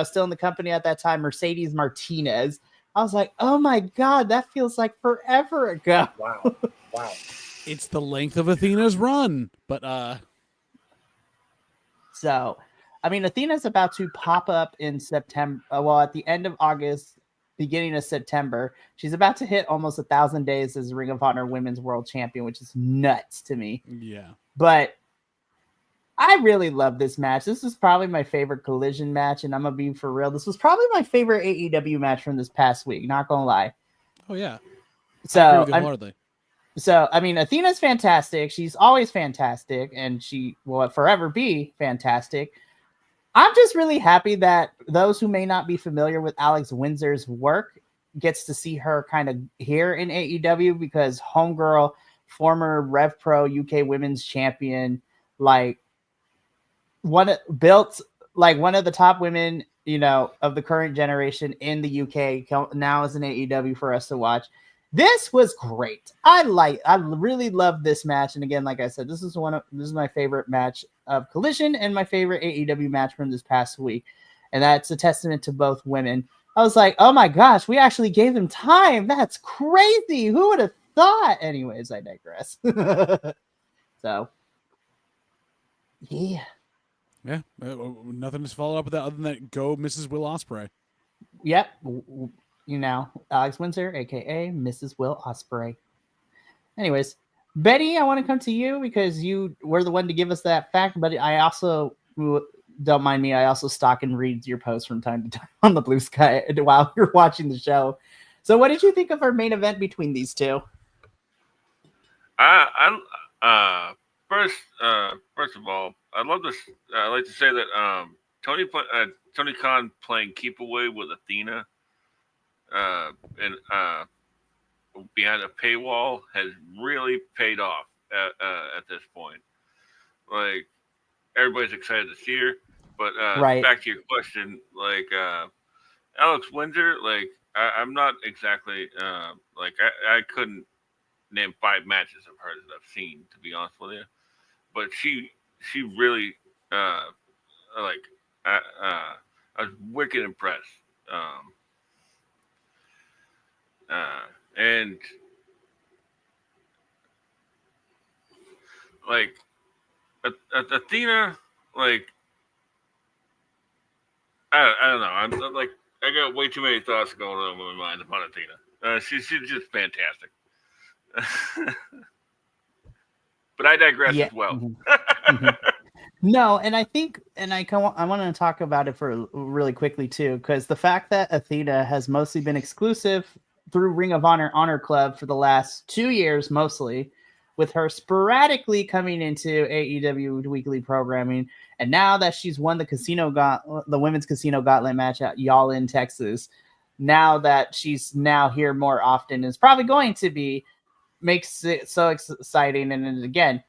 still in the company at that time, Mercedes Martinez. I was like, oh my God, that feels like forever ago. Wow. It's the length of Athena's run, but So, I mean, Athena's about to pop up in September. At the end of August, beginning of September, she's about to hit almost 1,000 days as Ring of Honor Women's World Champion, which is nuts to me. Yeah. But I really love this match. This is probably my favorite Collision match, and I'm gonna be for real. This was probably my favorite AEW match from this past week. Not gonna lie. Oh yeah. So I mean, Athena's fantastic. She's always fantastic, and she will forever be fantastic. I'm just really happy that those who may not be familiar with Alex Windsor's work gets to see her kind of here in AEW, because homegirl, former Rev Pro UK Women's Champion, one of the top women, of the current generation in the UK, now is in AEW for us to watch. This was great. I really love this match. And again, like I said, this is my favorite match of Collision and my favorite AEW match from this past week. And that's a testament to both women. I was like, oh my gosh, we actually gave them time. That's crazy. Who would have thought? Anyways, I digress. So, yeah. Yeah. Nothing to follow up with that other than that. Go Mrs. Will Ospreay. Yep. Alex Windsor, aka Mrs. Will Ospreay. Anyways, Betty, I want to come to you because you were the one to give us that fact, but I also, don't mind me, I also stalk and read your posts from time to time on the Blue Sky while you're watching the show. So what did you think of our main event between these two? First of all, I'd love to. I'd like to say that Tony Khan playing Keep Away with Athena, and behind a paywall has really paid off at this point. Like, everybody's excited to see her, but right. Back to your question, Alex Windsor, I'm not exactly I couldn't name 5 matches of hers that I've seen, to be honest with you, but she really I was wicked impressed. And Athena, I don't know. I'm I got way too many thoughts going on in my mind about Athena. She's just fantastic. But I digress as well. Mm-hmm. No, and I think, and I want to talk about it for really quickly too, because the fact that Athena has mostly been exclusive through Ring of Honor Club for the last 2 years, mostly, with her sporadically coming into AEW weekly programming. And now that she's won the women's casino gauntlet match at Y'all in Texas, now that she's now here more often, is probably going to be, makes it so exciting. And then again,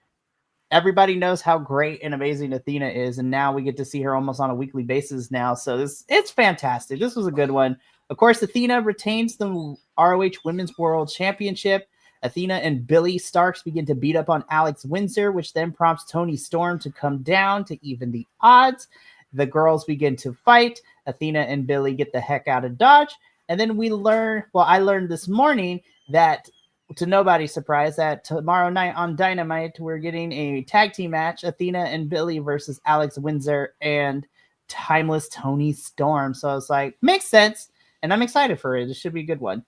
everybody knows how great and amazing Athena is, and now we get to see her almost on a weekly basis now. So it's fantastic. This was a good one. Of course, Athena retains the ROH Women's World Championship. Athena and Billy Starks begin to beat up on Alex Windsor, which then prompts Toni Storm to come down to even the odds. The girls begin to fight. Athena and Billy get the heck out of Dodge. And then I learned this morning that, to nobody's surprise, that tomorrow night on Dynamite, we're getting a tag team match, Athena and Billy versus Alex Windsor and Timeless Toni Storm. So it's like, makes sense. And I'm excited for it. It should be a good one.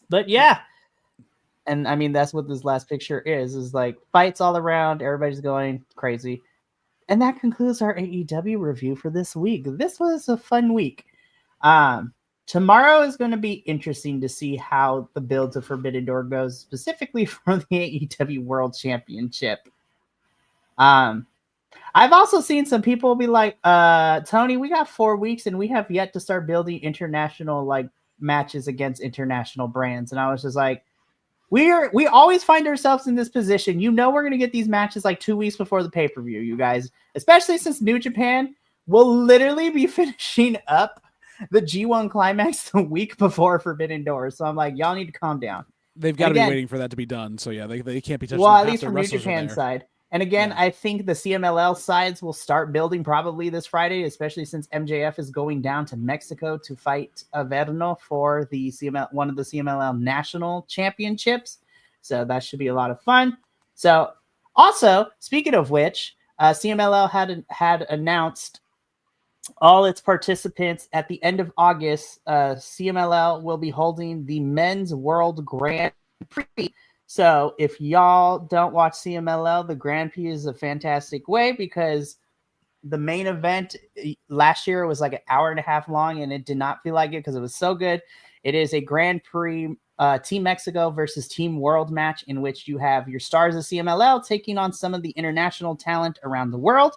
But yeah. And I mean, that's what this last picture is like fights all around. Everybody's going crazy. And that concludes our AEW review for this week. This was a fun week. Tomorrow is going to be interesting to see how the build to Forbidden Door goes, specifically for the AEW World Championship. I've also seen some people be like, Tony, we got 4 weeks and we have yet to start building international matches against international brands. And I was just like, we always find ourselves in this position. We're going to get these matches 2 weeks before the pay-per-view, you guys, especially since New Japan will literally be finishing up the G1 climax the week before Forbidden Door. So I'm like, y'all need to calm down. They've got to be waiting for that to be done. So yeah, they can't be touching. Well, at least from New Japan side. And again, yeah. I think the CMLL sides will start building probably this Friday, especially since MJF is going down to Mexico to fight Averno for the one of the CMLL national championships. So that should be a lot of fun. So also, speaking of which, CMLL had announced all its participants at the end of August. CMLL will be holding the Men's World Grand Prix. So if y'all don't watch CMLL, the Grand Prix is a fantastic way, because the main event last year was like an hour and a half long, and it did not feel like it because it was so good. It is a Grand Prix Team Mexico versus Team World match, in which you have your stars of CMLL taking on some of the international talent around the world.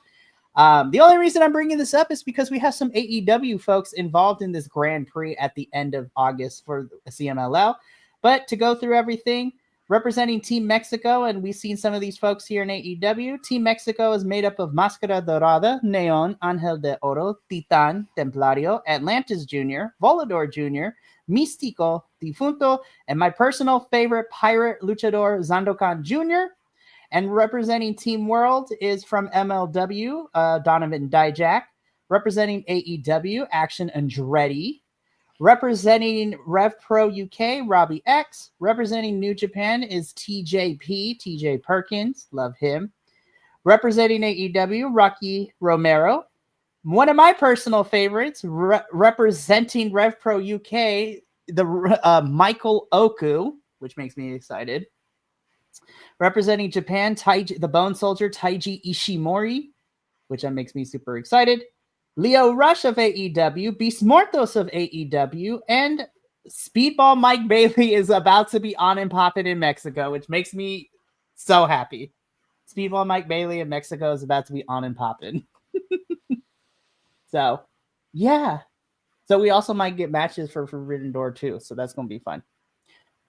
The only reason I'm bringing this up is because we have some AEW folks involved in this Grand Prix at the end of August for CMLL. But to go through everything, representing Team Mexico, and we've seen some of these folks here in AEW. Team Mexico is made up of Máscara Dorada, Neon, Ángel de Oro, Titán, Templario, Atlantis Jr., Volador Jr., Místico, Difunto, and my personal favorite pirate luchador, Zandokan Jr., and representing Team World is from MLW, Donovan Dijak. Representing AEW, Action Andretti. Representing Rev Pro UK, Robbie X. Representing New Japan is TJP, TJ Perkins. Love him. Representing AEW, Rocky Romero. One of my personal favorites, representing Rev Pro UK, Michael Oku, which makes me excited. Representing Japan, the Bone Soldier, Taiji Ishimori, which makes me super excited. Leo Rush of AEW, Beast Mortos of AEW, and Speedball Mike Bailey is about to be on and popping in Mexico, which makes me so happy. Speedball Mike Bailey in Mexico is about to be on and popping. So, yeah. So we also might get matches for Forbidden Door too, so that's going to be fun.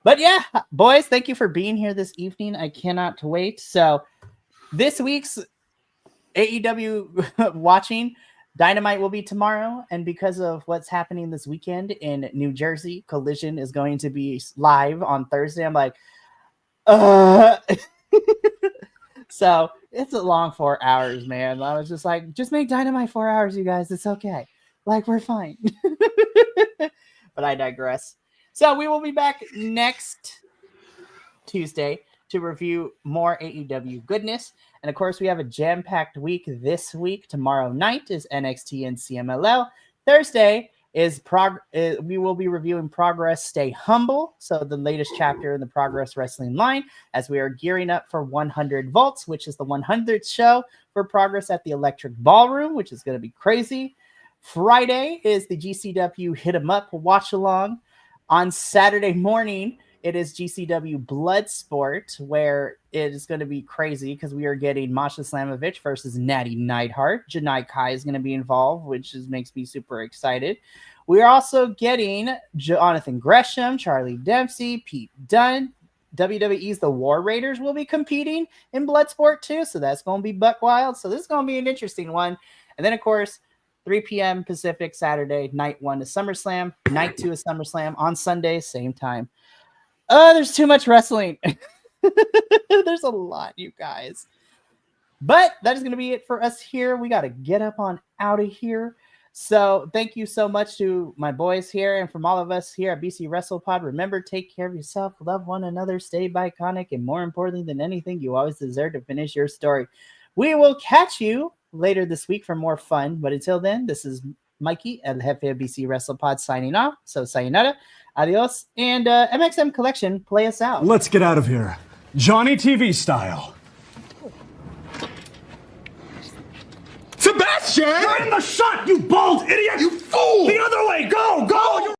But yeah, boys, thank you for being here this evening. I cannot wait. So this week's AEW watching, Dynamite will be tomorrow, and because of what's happening this weekend in New Jersey, Collision is going to be live on Thursday. I'm like, So it's a long 4 hours, man. I was just like, just make Dynamite 4 hours, you guys. It's okay. We're fine. But I digress. So we will be back next Tuesday to review more AEW goodness. And of course, we have a jam-packed week this week. Tomorrow night is NXT and CMLL. Thursday is we will be reviewing Progress Stay Humble. So the latest chapter in the Progress Wrestling line, as we are gearing up for 100 Volts, which is the 100th show for Progress at the Electric Ballroom, which is going to be crazy. Friday is the GCW Hit 'em Up watch along. On Saturday morning It is GCW Bloodsport, where it is going to be crazy because we are getting Masha Slamovich versus Natty Neidhart. Janai Kai is going to be involved, which makes me super excited. We are also getting Jonathan Gresham, Charlie Dempsey, Pete Dunne. WWE's The War Raiders will be competing in Bloodsport too, so that's going to be buck wild. So this is going to be an interesting one. And then, of course, 3 p.m. Pacific, Saturday, night 1 is SummerSlam, night 2 is SummerSlam, on Sunday, same time. There's too much wrestling. There's a lot, you guys. But that is going to be it for us here. We got to get up on out of here. So thank you so much to my boys here and from all of us here at BC WrestlePod. Remember, take care of yourself, love one another, stay iconic, and more importantly than anything, you always deserve to finish your story. We will catch you later this week for more fun. But until then, this is Mikey, El Jefe of BC WrestlePod, signing off. So sayonara. Adios, and MXM Collection, play us out. Let's get out of here. Johnny TV style. Sebastian! You're in the shot, you bald idiot! You fool! The other way! Go! Go!